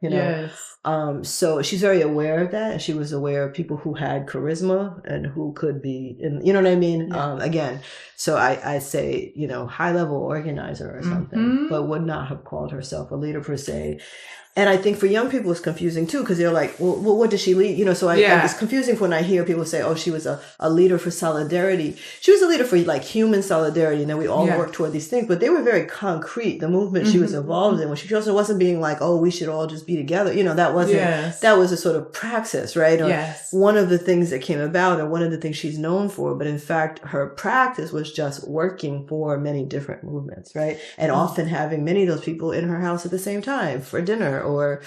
so she's very aware of that. And she was aware of people who had charisma and who could be, you know what I mean? Again, so I say, high level organizer or something, but would not have called herself a leader per se. And I think for young people, it's confusing too, because they're like, well, what does she lead? So it's confusing when I hear people say, oh, she was a leader for solidarity. She was a leader for like human solidarity. And then we all work toward these things, but they were very concrete. The movement she was involved in, when she also wasn't being like, oh, we should all just be together. That wasn't, that was a sort of praxis, right? Or one of the things that came about, or one of the things she's known for. But in fact, her practice was just working for many different movements, right? And often having many of those people in her house at the same time for dinner, or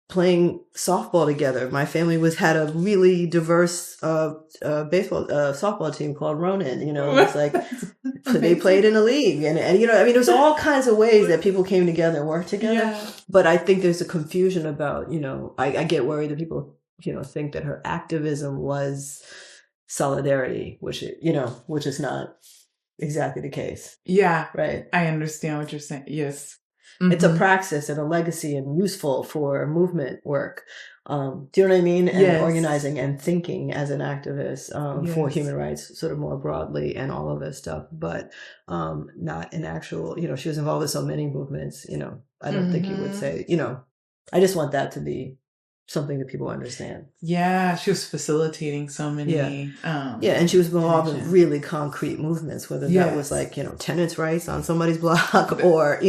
playing softball together. My family had a really diverse softball team called Ronin. It's like they played in a league, and there's all kinds of ways that people came together and worked together. But I think there's a confusion about I get worried that people think that her activism was solidarity, which is not exactly the case. Yeah, right. I understand what you're saying. Yes. It's a praxis and a legacy and useful for movement work. Do you know what I mean? And organizing and thinking as an activist for human rights sort of more broadly and all of this stuff, but not in actual, she was involved with so many movements, I don't think you would say, I just want that to be something that people understand. Yeah, she was facilitating so many. And she was involved in really concrete movements, whether that was like, tenants' rights on somebody's block or,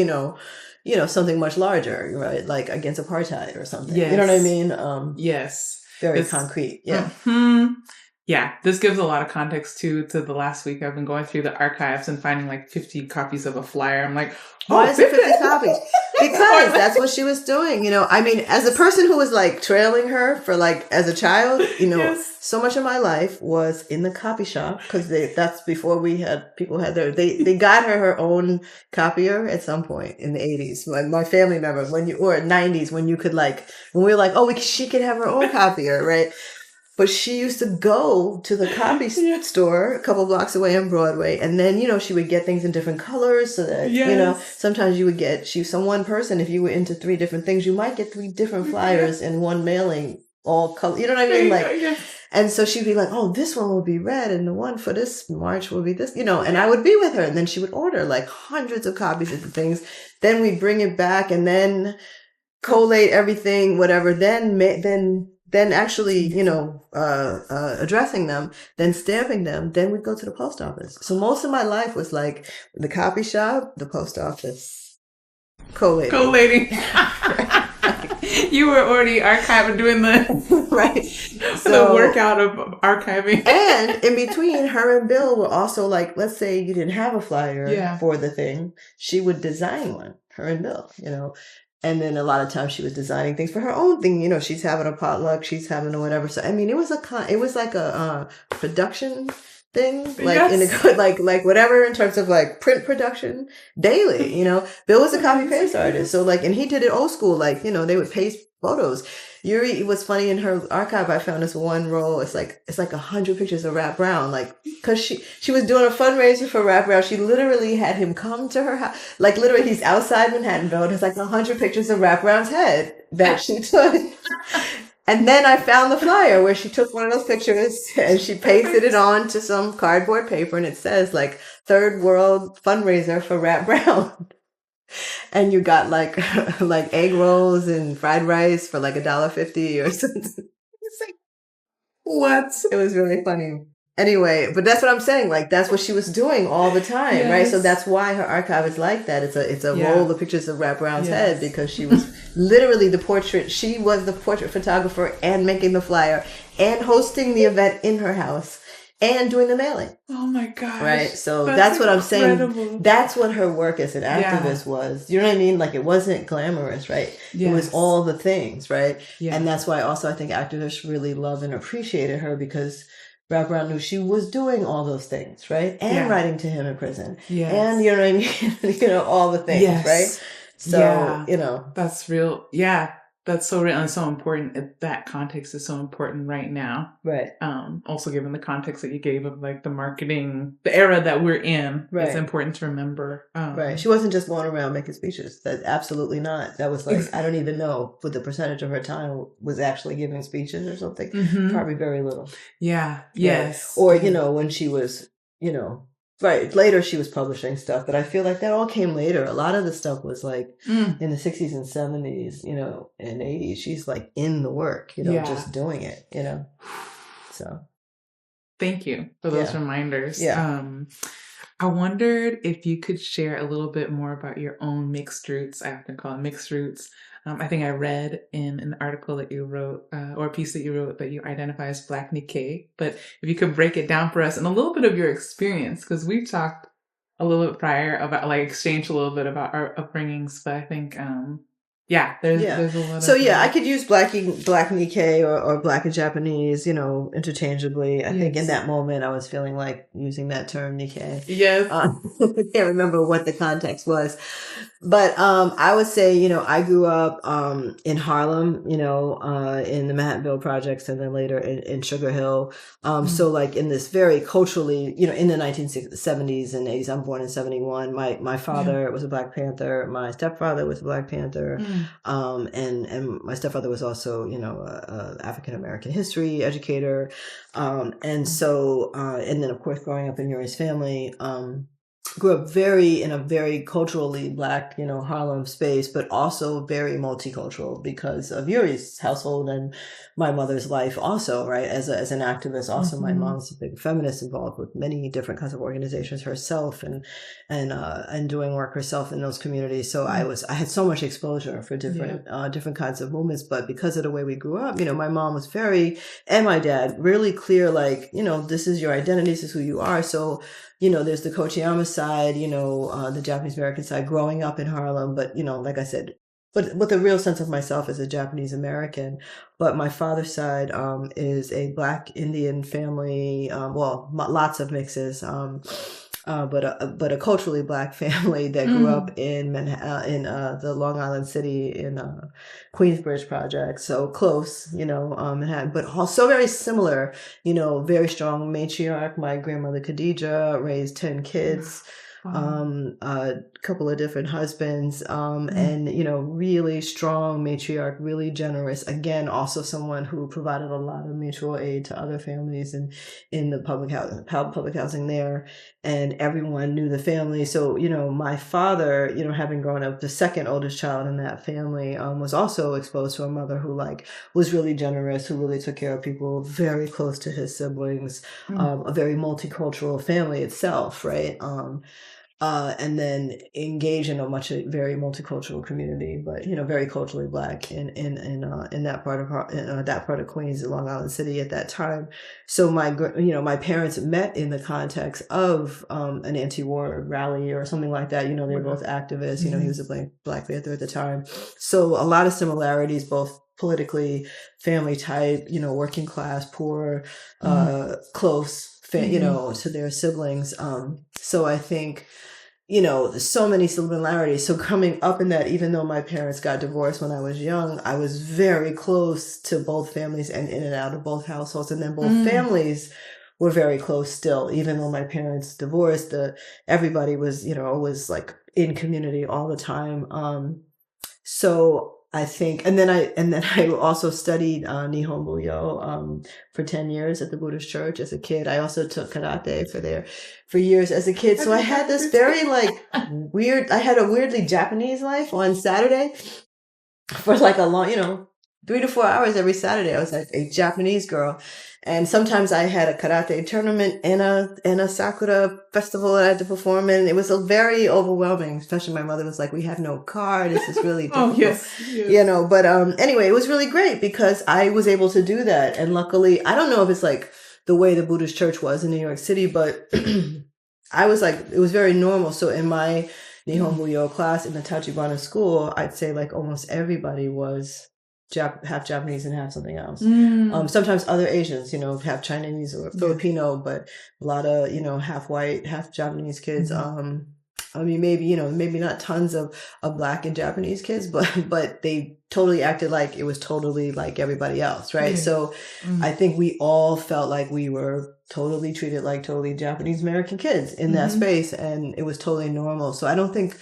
something much larger, right? Like against apartheid or something. Yes. You know what I mean? Yes. Very concrete. Yeah. Yeah, this gives a lot of context to the last week. I've been going through the archives and finding like 50 copies of a flyer. I'm like, why is it 50 copies? Because that's what she was doing. I mean, as a person who was like trailing her for like as a child, so much of my life was in the copy shop because that's before people had they got her own copier at some point in the 80s. My family members or 90s when you could when we were like, oh, she could have her own copier, right? But she used to go to the copy store a couple blocks away on Broadway. And then, she would get things in different colors so that, sometimes you would get, some one person, if you were into 3 different things, you might get 3 different flyers in one mailing, all color. You know what I mean? And so she'd be like, oh, this one will be red and the one for this March will be this, and I would be with her. And then she would order like hundreds of copies of the things. Then we'd bring it back and collate everything, whatever. Then actually, addressing them, then stamping them, then we'd go to the post office. So most of my life was like the copy shop, the post office, collating. You were already archiving, doing the right. The workout of archiving. And in between, her and Bill were also like, let's say you didn't have a flyer for the thing, she would design one. Her and Bill, And then a lot of times she was designing things for her own thing. She's having a potluck, she's having a whatever. So, I mean, it was like a production thing, like whatever in terms of like print production daily, Bill was a copy paste artist. So and he did it old school, they would paste photos. Yuri, it was funny in her archive, I found this one roll. It's like 100 pictures of Rap Brown, cause she was doing a fundraiser for Rap Brown. She literally had him come to her house. Literally he's outside Manhattanville. There's 100 pictures of Rap Brown's head that she took. And then I found the flyer where she took one of those pictures and she pasted it on to some cardboard paper and it says third world fundraiser for Rap Brown. And you got egg rolls and fried rice for $1.50 or something. It's what? It was really funny. Anyway, but that's what I'm saying. That's what she was doing all the time, right? So that's why her archive is like that. It's a roll of pictures of Rap Brown's head because she was literally the portrait. She was the portrait photographer and making the flyer and hosting the event in her house. And doing the mailing. Oh my gosh. Right. So that's what I'm saying. That's what her work as an activist was. You know what I mean? It wasn't glamorous, right? Yes. It was all the things, right? Yes. And that's why also I think activists really love and appreciated her because Rap Brown knew she was doing all those things, right? And writing to him in prison. Yes. And you know what I mean? All the things, right? So, That's real. Yeah. That's so real and so important. That context is so important right now. Right. Also given the context that you gave of the marketing, the era that we're in, it's important to remember. Right. She wasn't just going around making speeches. That absolutely not. That was I don't even know what the percentage of her time was actually giving speeches or something. Mm-hmm. Probably very little. Yeah. Yes. Or, when she was, right. Later she was publishing stuff, but I feel like that all came later. A lot of the stuff was in the 60s and 70s, and 80s. She's in the work, just doing it, So. Thank you for those reminders. Yeah. I wondered if you could share a little bit more about your own mixed roots. I often call it mixed roots. I think I read in an article that you wrote, or a piece that you wrote, that you identify as Black Nikkei. But if you could break it down for us and a little bit of your experience, because we've talked a little bit prior about, exchanged a little bit about our upbringings, but I think, there's a lot of... So I could use Black Nikkei or Black and Japanese, interchangeably. I think in that moment I was feeling like using that term Nikkei. Yes. I can't remember what the context was. But I would say, I grew up in Harlem, in the Manhattanville projects and then later in Sugar Hill. So in this very culturally, in the 1970s and 80s, I'm born in 71. My father was a Black Panther. My stepfather was a Black Panther. And my stepfather was also, a African American history educator. And so, and then of course growing up in Yuri's family, grew up in a very culturally Black, Harlem space, but also very multicultural because of Yuri's household and my mother's life also, right? As an activist, also my mom's a big feminist involved with many different kinds of organizations herself and doing work herself in those communities. So I had so much exposure for different kinds of movements, but because of the way we grew up, my mom was and my dad really clear, like, this is your identity, this is who you are. So there's the Kochiyama side, the Japanese American side growing up in Harlem. But, like I said, but with a real sense of myself as a Japanese American. But my father's side is a Black Indian family, lots of mixes. But a culturally Black family that grew up in the Long Island City in Queensbridge project, so close, Manhattan, but also very similar, very strong matriarch. My grandmother Khadija raised 10 kids. A couple of different husbands, and really strong matriarch, really generous. Again, also someone who provided a lot of mutual aid to other families and in the public housing there, and everyone knew the family. So my father, having grown up the second oldest child in that family, was also exposed to a mother who was really generous, who really took care of people, very close to his siblings, a very multicultural family itself, right? And then engage in a very multicultural community, but very culturally Black in that part of Queens, Long Island City at that time. So my parents met in the context of an anti-war rally or something like that. They were both activists. He was a Black Panther at the time, so a lot of similarities, both politically, family type, working class, poor, close, to their siblings. So I think, there's so many similarities. So coming up in that, even though my parents got divorced when I was young, I was very close to both families and in and out of both households. And then both families were very close still, even though my parents divorced. Everybody was, was like in community all the time. So I think, and then I also studied Nihon Buyo for 10 years at the Buddhist church as a kid. I also took karate for years as a kid. So I had this very I had a weirdly Japanese life on Saturday for a long, 3 to 4 hours every Saturday. I was like a Japanese girl. And sometimes I had a karate tournament and a Sakura festival that I had to perform in. It was very overwhelming, especially my mother was like, we have no car. This is really difficult. Yes. But anyway, it was really great because I was able to do that. And luckily, I don't know if it's the way the Buddhist church was in New York City, but I was it was very normal. So in my Nihon Buyo class in the Tachibana school, I'd say almost everybody was half Japanese and half something else. Sometimes other Asians, half Chinese or Filipino, but a lot of, half white, half Japanese kids. Maybe not tons of Black and Japanese kids, but they totally acted like it was totally like everybody else, right? So I think we all felt like we were totally treated like totally Japanese American kids in that space, and it was totally normal. So I don't think,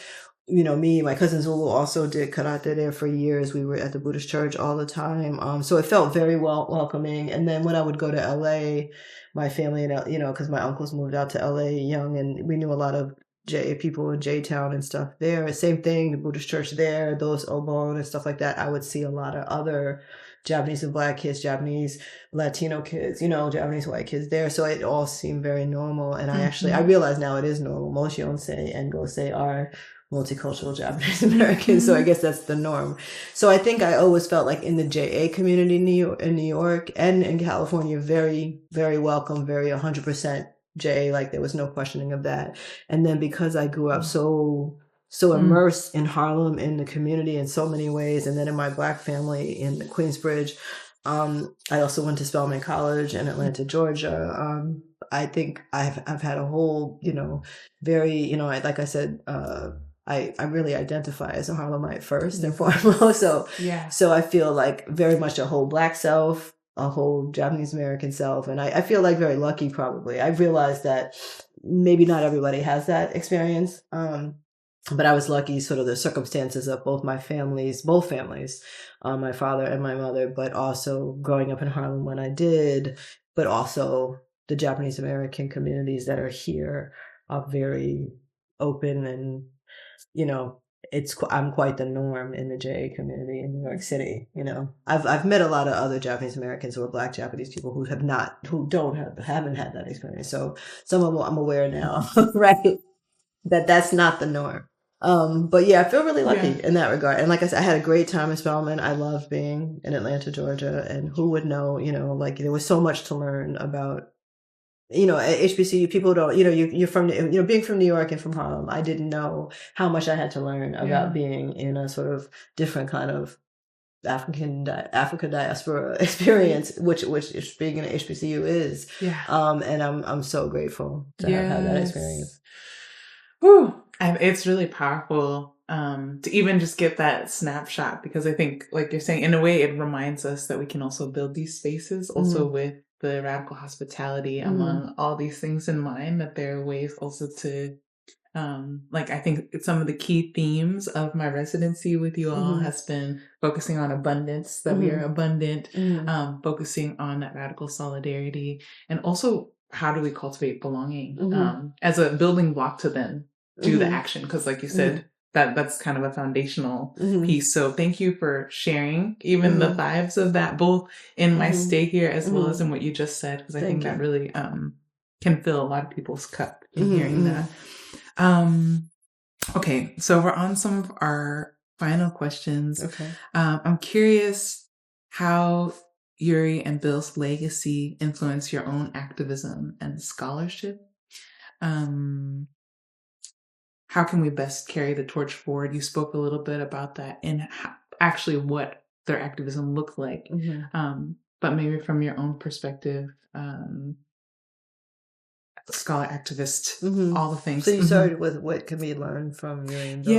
me, my cousin Zulu also did karate there for years. We were at the Buddhist church all the time. So it felt very welcoming. And then when I would go to LA, my family, because my uncles moved out to LA young, and we knew a lot of people in J-Town and stuff there. Same thing, the Buddhist church there, those Obon and stuff like that. I would see a lot of other Japanese and Black kids, Japanese Latino kids, Japanese white kids there. So it all seemed very normal. And I realize now it is normal. Most Yonsei and Gosei are multicultural Japanese Americans. So I guess that's the norm. So I think I always felt like in the JA community in New York and in California, very, very welcome, very 100% JA, there was no questioning of that. And then because I grew up so immersed in Harlem, in the community in so many ways, and then in my Black family in Queensbridge, I also went to Spelman College in Atlanta, Georgia. I think I've had a whole, very, like I said, I really identify as a Harlemite first and foremost. So I feel like very much a whole Black self, a whole Japanese American self. And I feel very lucky, probably. I realized that maybe not everybody has that experience. But I was lucky, sort of the circumstances of both families, my father and my mother, but also growing up in Harlem when I did, but also the Japanese American communities that are here are very open and, you know, I'm quite the norm in the JA community in New York City. You know, I've met a lot of other Japanese Americans or Black Japanese people who haven't had that experience. So some of them I'm aware now, right? That's not the norm. But yeah, I feel really lucky in that regard. And like I said, I had a great time in Spelman. I loved being in Atlanta, Georgia, and who would know, you know, like there was so much to learn about, you know, at HBCU, people don't, you know, you're from, you know, being from New York and from Harlem, I didn't know how much I had to learn about being in a sort of different kind of African diaspora experience, which being in an HBCU is. Yeah. And I'm so grateful to have had that experience. Whew. It's really powerful to even just get that snapshot, because I think, like you're saying, in a way, it reminds us that we can also build these spaces also with the radical hospitality among all these things in mind, that there are ways also to like, I think some of the key themes of my residency with you all has been focusing on abundance, that we are abundant, focusing on that radical solidarity, and also how do we cultivate belonging as a building block to then do the action, because like you said, that's kind of a foundational piece. So thank you for sharing even the vibes of that, both in my stay here as well as in what you just said, because I think that really can fill a lot of people's cup in hearing that. Okay, so we're on some of our final questions. Okay. I'm curious how Yuri and Bill's legacy influence your own activism and scholarship. How can we best carry the torch forward? You spoke a little bit about that and actually what their activism looked like. But maybe from your own perspective, scholar, activist, all the things. So you started with what can we learn from Yuri and Bill?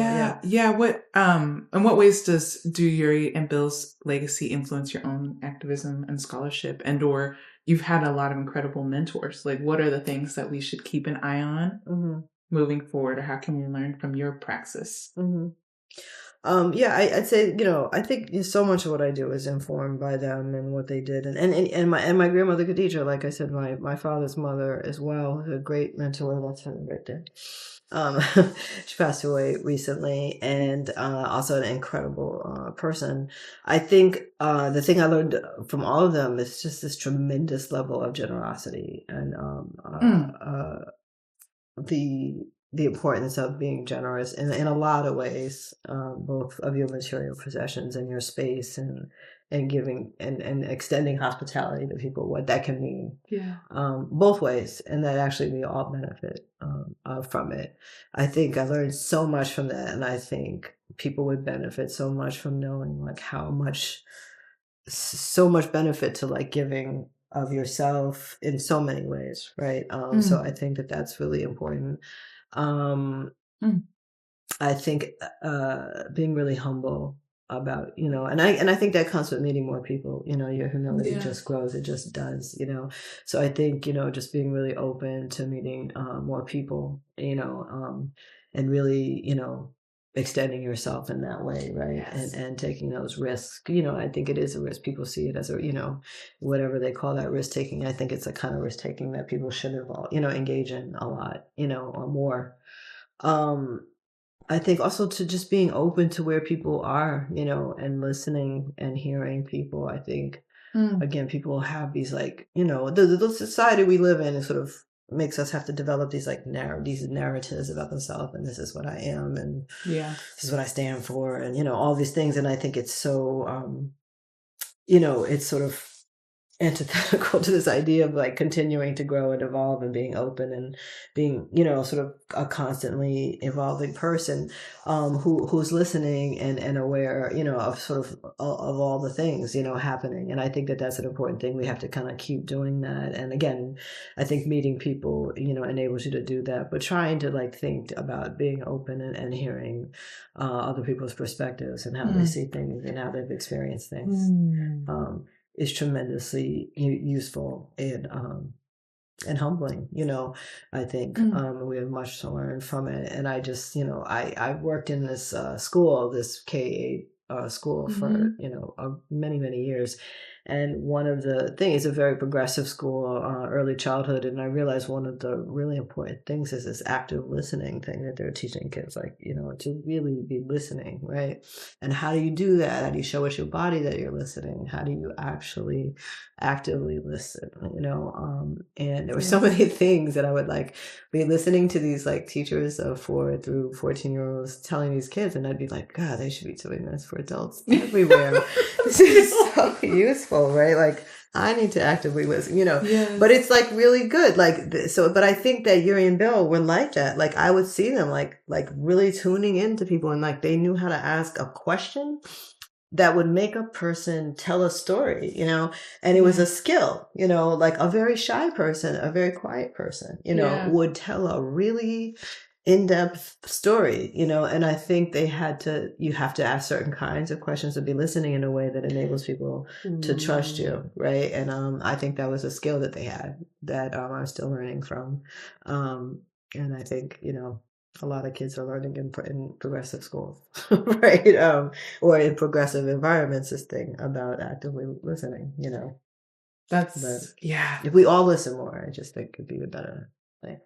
Yeah. What in what ways do Yuri and Bill's legacy influence your own activism and scholarship? And or you've had a lot of incredible mentors. Like, what are the things that we should keep an eye on moving forward, or how can we learn from your praxis? I'd say, you know, I think so much of what I do is informed by them and what they did, and my grandmother Khadija, like I said, my father's mother as well, a great mentor. That's her right there. She passed away recently, and also an incredible person. I think the thing I learned from all of them is just this tremendous level of generosity and the importance of being generous in a lot of ways, both of your material possessions and your space and giving and extending hospitality to people, what that can mean. Both ways, and that actually we all benefit from it. I think I learned so much from that, and I think people would benefit so much from knowing like so much benefit to like giving of yourself in so many ways, right? So I think that's really important. I think being really humble about, you know, and I think that comes with meeting more people. You know, your humility just grows, it just does, you know. So I think, you know, just being really open to meeting more people, you know, and really, you know, extending yourself in that way, right? And taking those risks. You know, I think it is a risk. People see it as a, you know, whatever they call that risk taking. I think it's a kind of risk taking that people should engage in a lot, you know, or more. I think also to just being open to where people are, you know, and listening and hearing people. I think again, people have these like, you know, the society we live in is sort of makes us have to develop these like these narratives about themselves, and this is what I am, and this is what I stand for, and you know, all these things. And I think it's so you know, it's sort of antithetical to this idea of like continuing to grow and evolve and being open and being, you know, sort of a constantly evolving person who's listening and aware, you know, of sort of all the things, you know, happening. And I think that's an important thing. We have to kind of keep doing that. And again, I think meeting people, you know, enables you to do that, but trying to like think about being open and hearing other people's perspectives and how they see things and how they've experienced things. Is tremendously useful and humbling, you know. I think we have much to learn from it. And I just, you know, I worked in this school, this K-8 school for, you know, many, many years. And one of the things, it's a very progressive school, early childhood. And I realized one of the really important things is this active listening thing that they're teaching kids, like, to really be listening, right? And how do you do that? How do you show with your body that you're listening? How do you actually actively listen, and there were so many things that I would like be listening to these like teachers of 4 through 14-year-olds telling these kids, and I'd be like, God, they should be doing this for adults everywhere. This is so useful, right? Like, I need to actively listen, Yes. But it's like really good. But I think that Yuri and Bill were like that. Like, I would see them like really tuning into people, and like they knew how to ask a question that would make a person tell a story, and it was a skill, like a very shy person, a very quiet person, would tell a really in-depth story, and I think you have to ask certain kinds of questions to be listening in a way that enables people to trust you, right? And I think that was a skill that they had that I'm still learning from. And I think, a lot of kids are learning in progressive schools, right? Or in progressive environments, this thing about actively listening, That's, if we all listen more, I just think it'd be a better thing.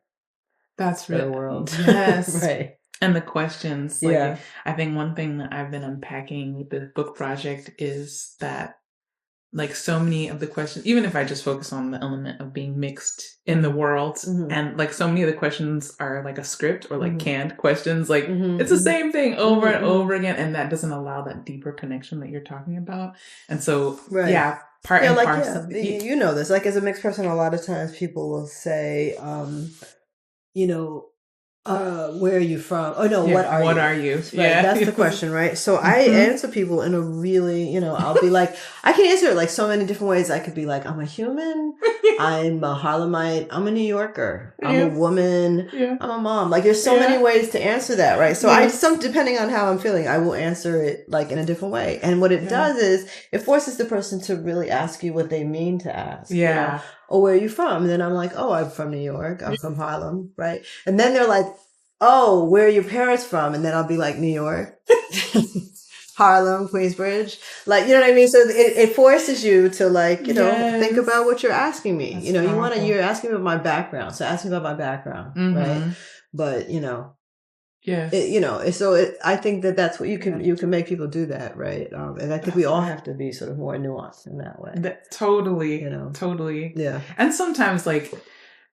That's better world. Yes. Right. And the questions. I think one thing that I've been unpacking with the book project is that like so many of the questions, even if I just focus on the element of being mixed in the world, and like so many of the questions are like a script or like canned questions, like it's the same thing over and over again, and that doesn't allow that deeper connection that you're talking about. And so, part and parcel. You know this, like as a mixed person, a lot of times people will say, where are you from? Oh no, what are you? Right, that's the question, right? So I answer people in a really, I'll be like, I can answer it like so many different ways. I could be like, I'm a human, I'm a Harlemite, I'm a New Yorker, I'm a woman, I'm a mom. Like there's so many ways to answer that, right? So depending on how I'm feeling, I will answer it like in a different way. And what it does is it forces the person to really ask you what they mean to ask. Or where are you from? And then I'm like, oh, I'm from New York. I'm from Harlem, right? And then they're like, oh, where are your parents from? And then I'll be like, New York, Harlem, Queensbridge. Like, you know what I mean? So it forces you to like, think about what you're asking me. That's you're asking me about my background. So ask me about my background, right? But, I think that's what you can make people do that, right? And I think we all have to be sort of more nuanced in that way. Totally. Totally. Yeah. And sometimes what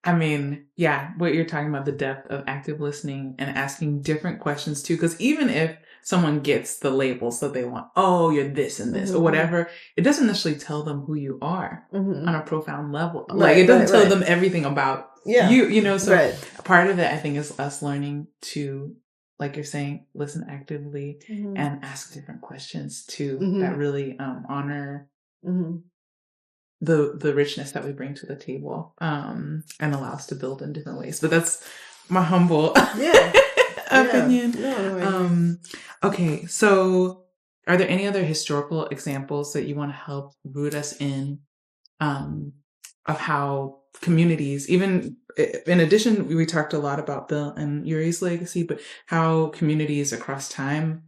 you're talking about, the depth of active listening and asking different questions too, because even if someone gets the labels that they want, oh, you're this and this or whatever, it doesn't necessarily tell them who you are on a profound level. Like it doesn't tell them everything about you, so part of it I think is us learning to, like you're saying, listen actively and ask different questions too that really honor the richness that we bring to the table and allow us to build in different ways. But that's my humble opinion. Okay, so are there any other historical examples that you want to help root us in of how communities, even in addition, we talked a lot about Bill and Yuri's legacy, but how communities across time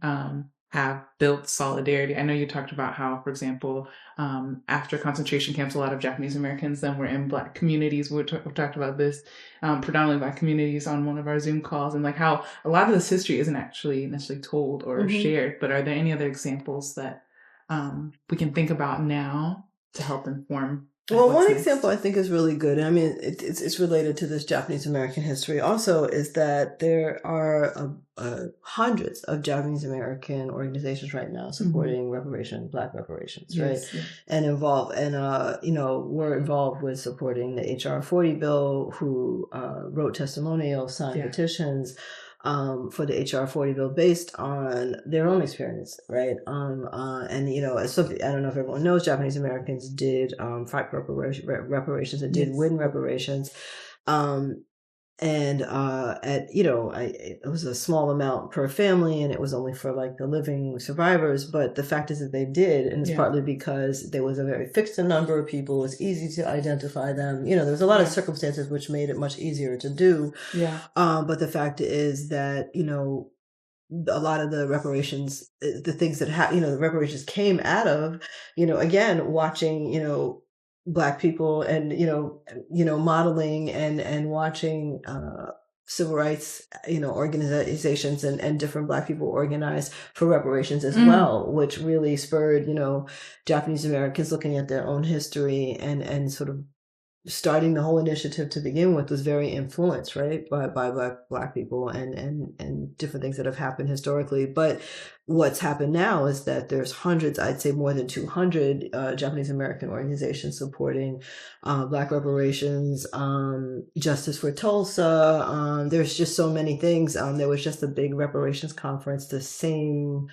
have built solidarity. I know you talked about how, for example, after concentration camps, a lot of Japanese Americans then were in Black communities. We've talked about this, predominantly Black communities on one of our Zoom calls, and like how a lot of this history isn't actually necessarily told or shared. But are there any other examples that we can think about now to help inform? Well, one example I think is really good. I mean, it's related to this Japanese American history also, is that there are hundreds of Japanese American organizations right now supporting Black reparations, right? Yes. And we're involved with supporting the HR 40 bill, who wrote testimonials, signed petitions, for the HR 40 bill based on their own experience, right? As something, I don't know if everyone knows, Japanese Americans did fight for reparations and did win reparations. It was a small amount per family, and it was only for like the living survivors. But the fact is that they did, and it's partly because there was a very fixed number of people. It was easy to identify them. There was a lot of circumstances which made it much easier to do. But the fact is that, a lot of the reparations, the things that the reparations came out of, again, watching, Black people and, modeling and watching, civil rights, organizations and different Black people organize for reparations as well, which really spurred, Japanese Americans looking at their own history and sort of starting the whole initiative to begin with was very influenced, right, by black people and different things that have happened historically. But what's happened now is that there's hundreds, I'd say more than 200 Japanese American organizations supporting Black reparations, Justice for Tulsa. There's just so many things. There was just a big reparations conference the same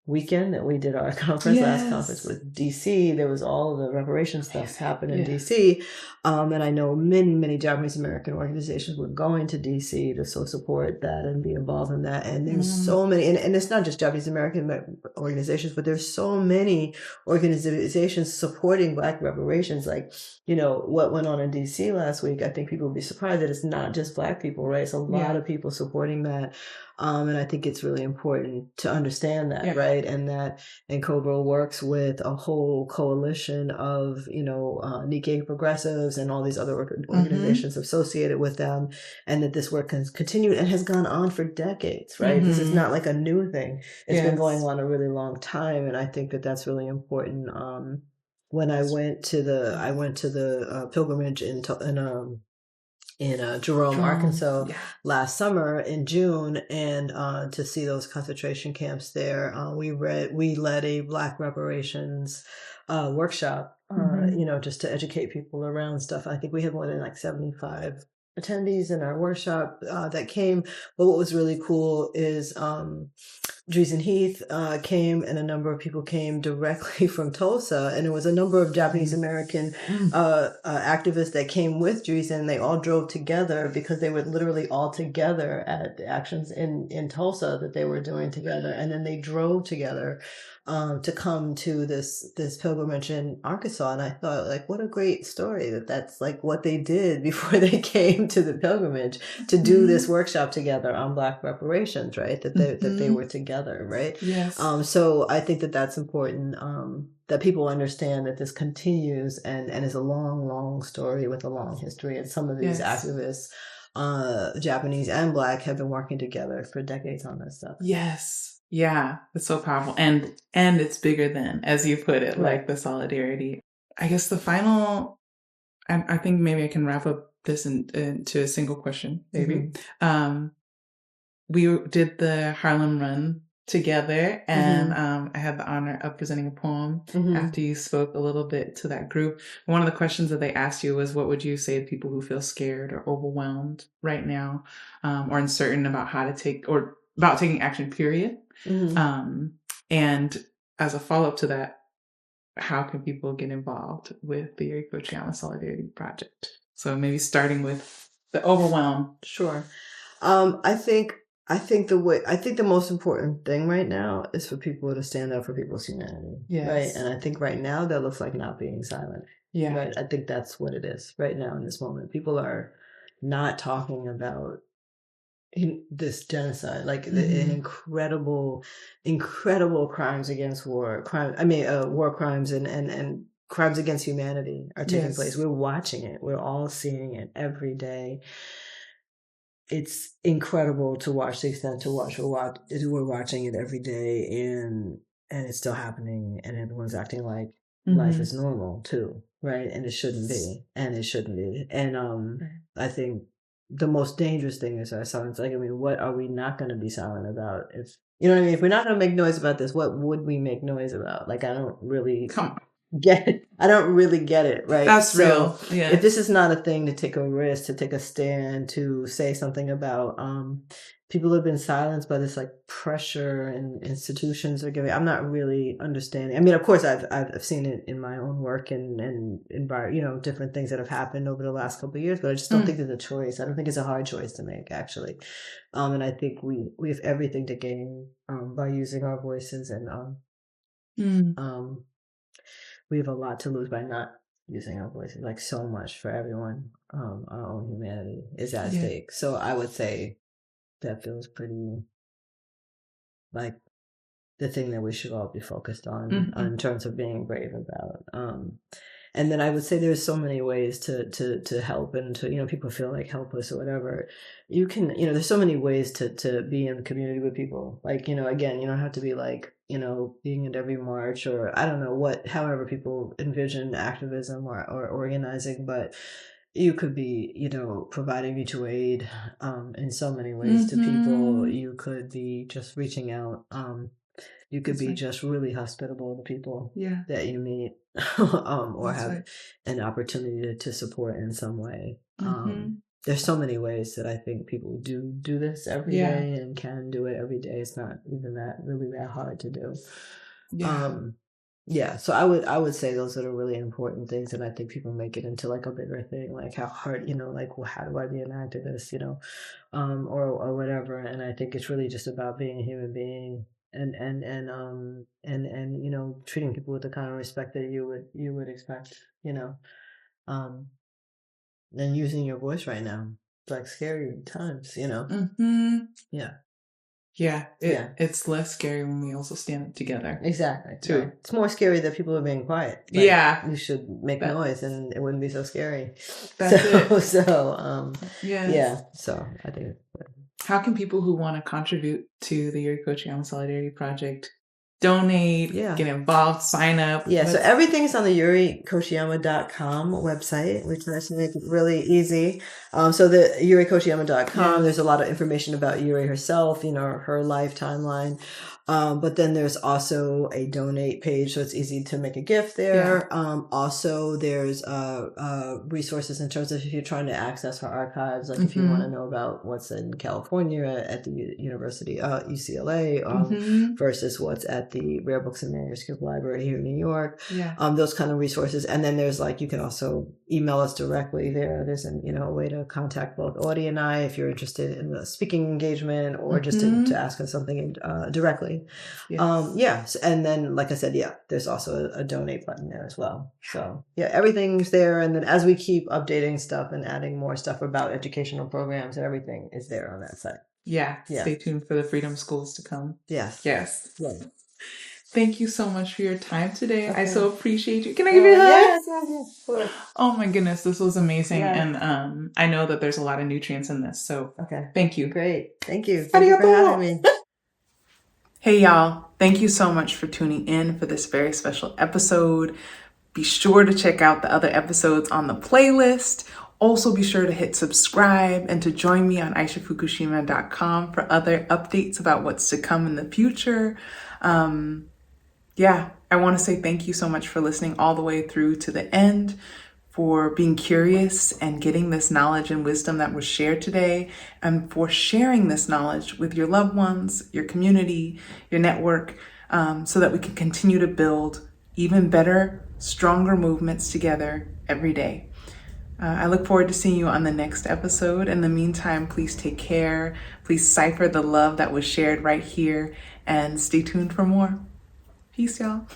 weekend that we did our conference, last conference with DC. There was all of the reparations stuff happened in DC. And I know many Japanese American organizations were going to DC to so support that and be involved in that. And there's so many, and it's not just Japanese American organizations, but there's so many organizations supporting Black reparations. Like, what went on in DC last week, I think people will be surprised that it's not just Black people, right? It's a lot of people supporting that. And I think it's really important to understand that, right? And Cobra works with a whole coalition of, Nikkei progressives and all these other organizations associated with them, and that this work has continued and has gone on for decades, right? This is not like a new thing. It's been going on a really long time, and I think that that's really important. When I went to the pilgrimage in Jerome, Arkansas last summer in June, and to see those concentration camps there, we led a Black reparations workshop, just to educate people around stuff. I think we had more than like 75 attendees in our workshop that came. But what was really cool is Dreesen Heath came, and a number of people came directly from Tulsa, and it was a number of Japanese American activists that came with Dreesen. They all drove together because they were literally all together at the actions in Tulsa that they were doing together, and then they drove together to come to this pilgrimage in Arkansas. And I thought, like, what a great story that's like what they did before they came to the pilgrimage to do this workshop together on Black reparations, right? That they were together, right? Yes. So I think that that's important, that people understand that this continues and is a long story with a long history. And some of these activists, Japanese and Black, have been working together for decades on this stuff. Yes. Yeah, it's so powerful. And it's bigger than, as you put it, like the solidarity. I guess the final, I think maybe I can wrap up this into a single question, maybe. We did the Harlem run together, and I had the honor of presenting a poem after you spoke a little bit to that group. One of the questions that they asked you was, what would you say to people who feel scared or overwhelmed right now, or uncertain about how to take, or about taking action, period? And as a follow-up to that, how can people get involved with the Yuri Kochiyama Solidarity Project? So maybe starting with the overwhelm. Sure. I think the most important thing right now is for people to stand up for people's humanity. Yes. Right. And I think right now that looks like not being silent. Yeah. Right. I think that's what it is right now in this moment. People are not talking about this genocide, like an incredible crimes against war crimes and crimes against humanity are taking place. We're watching it. We're all seeing it every day. It's incredible to watch the extent to watch. We're watching it every day, and it's still happening, and everyone's acting like life is normal too, right? And it shouldn't be. And I think the most dangerous thing is our silence. Like, I mean, what are we not going to be silent about? If you know what I mean, if we're not going to make noise about this, what would we make noise about? Like, I don't really get it. I don't really get it, right? That's real. Yeah. If this is not a thing to take a risk, to take a stand, to say something about, people have been silenced by this like pressure and institutions are giving. I'm not really understanding. I mean, of course, I've seen it in my own work and different things that have happened over the last couple of years, but I just don't think there's a choice. I don't think it's a hard choice to make, actually. And I think we have everything to gain by using our voices, and we have a lot to lose by not using our voices. Like, so much for everyone. Our own humanity is at stake. So I would say that feels pretty like the thing that we should all be focused on in terms of being brave about. And then I would say there's so many ways to help and to, people feel like helpless or whatever. You can, there's so many ways to be in the community with people. Like, again, you don't have to be like, being at every march or I don't know however people envision activism or organizing, but you could be, providing mutual aid in so many ways to people. You could be just reaching out. You could be just really hospitable to people that you meet or have an opportunity to support in some way. There's so many ways that I think people do this every day and can do it every day. It's not even that hard to do. So I would say those are the really important things, and I think people make it into like a bigger thing, like how hard, like, well, how do I be an activist, or whatever. And I think it's really just about being a human being and treating people with the kind of respect that you would expect, and using your voice right now. It's like scary times, It's less scary when we also stand together. Exactly. Too. Right. It's more scary that people are being quiet. Like, you should make noise and it wouldn't be so scary. That's it. So I think. How can people who want to contribute to the Yuri Kochiyama Solidarity Project donate, get involved, sign up? So everything's on the yurikochiyama.com website, which tries to make it really easy. So the yurikochiyama.com, there's a lot of information about Yuri herself, her life timeline. But then there's also a donate page, so it's easy to make a gift there. Also, there's resources in terms of if you're trying to access her archives, like if you want to know about what's in California at the University, UCLA, versus what's at the Rare Books and Manuscript Library here in New York. Those kind of resources. And then there's you can also email us directly there. There's a way to contact both Audie and I if you're interested in the speaking engagement or just to ask us something directly. And then like I said, there's also a donate button there as well. So everything's there, and then as we keep updating stuff and adding more stuff about educational programs and everything is there on that site. Stay tuned for the Freedom Schools to come. Yes. Thank you so much for your time today. I so appreciate you. Can I give you a hug? Yes. Oh my goodness, this was amazing. And I know that there's a lot of nutrients in this, so thank you. Great. Thank you. Thank you for having me. Hey y'all, thank you so much for tuning in for this very special episode. Be sure to check out the other episodes on the playlist. Also be sure to hit subscribe and to join me on aishafukushima.com for other updates about what's to come in the future. I want to say thank you so much for listening all the way through to the end, for being curious and getting this knowledge and wisdom that was shared today, and for sharing this knowledge with your loved ones, your community, your network, so that we can continue to build even better, stronger movements together every day. I look forward to seeing you on the next episode. In the meantime, please take care. Please cipher the love that was shared right here and stay tuned for more. Peace, y'all.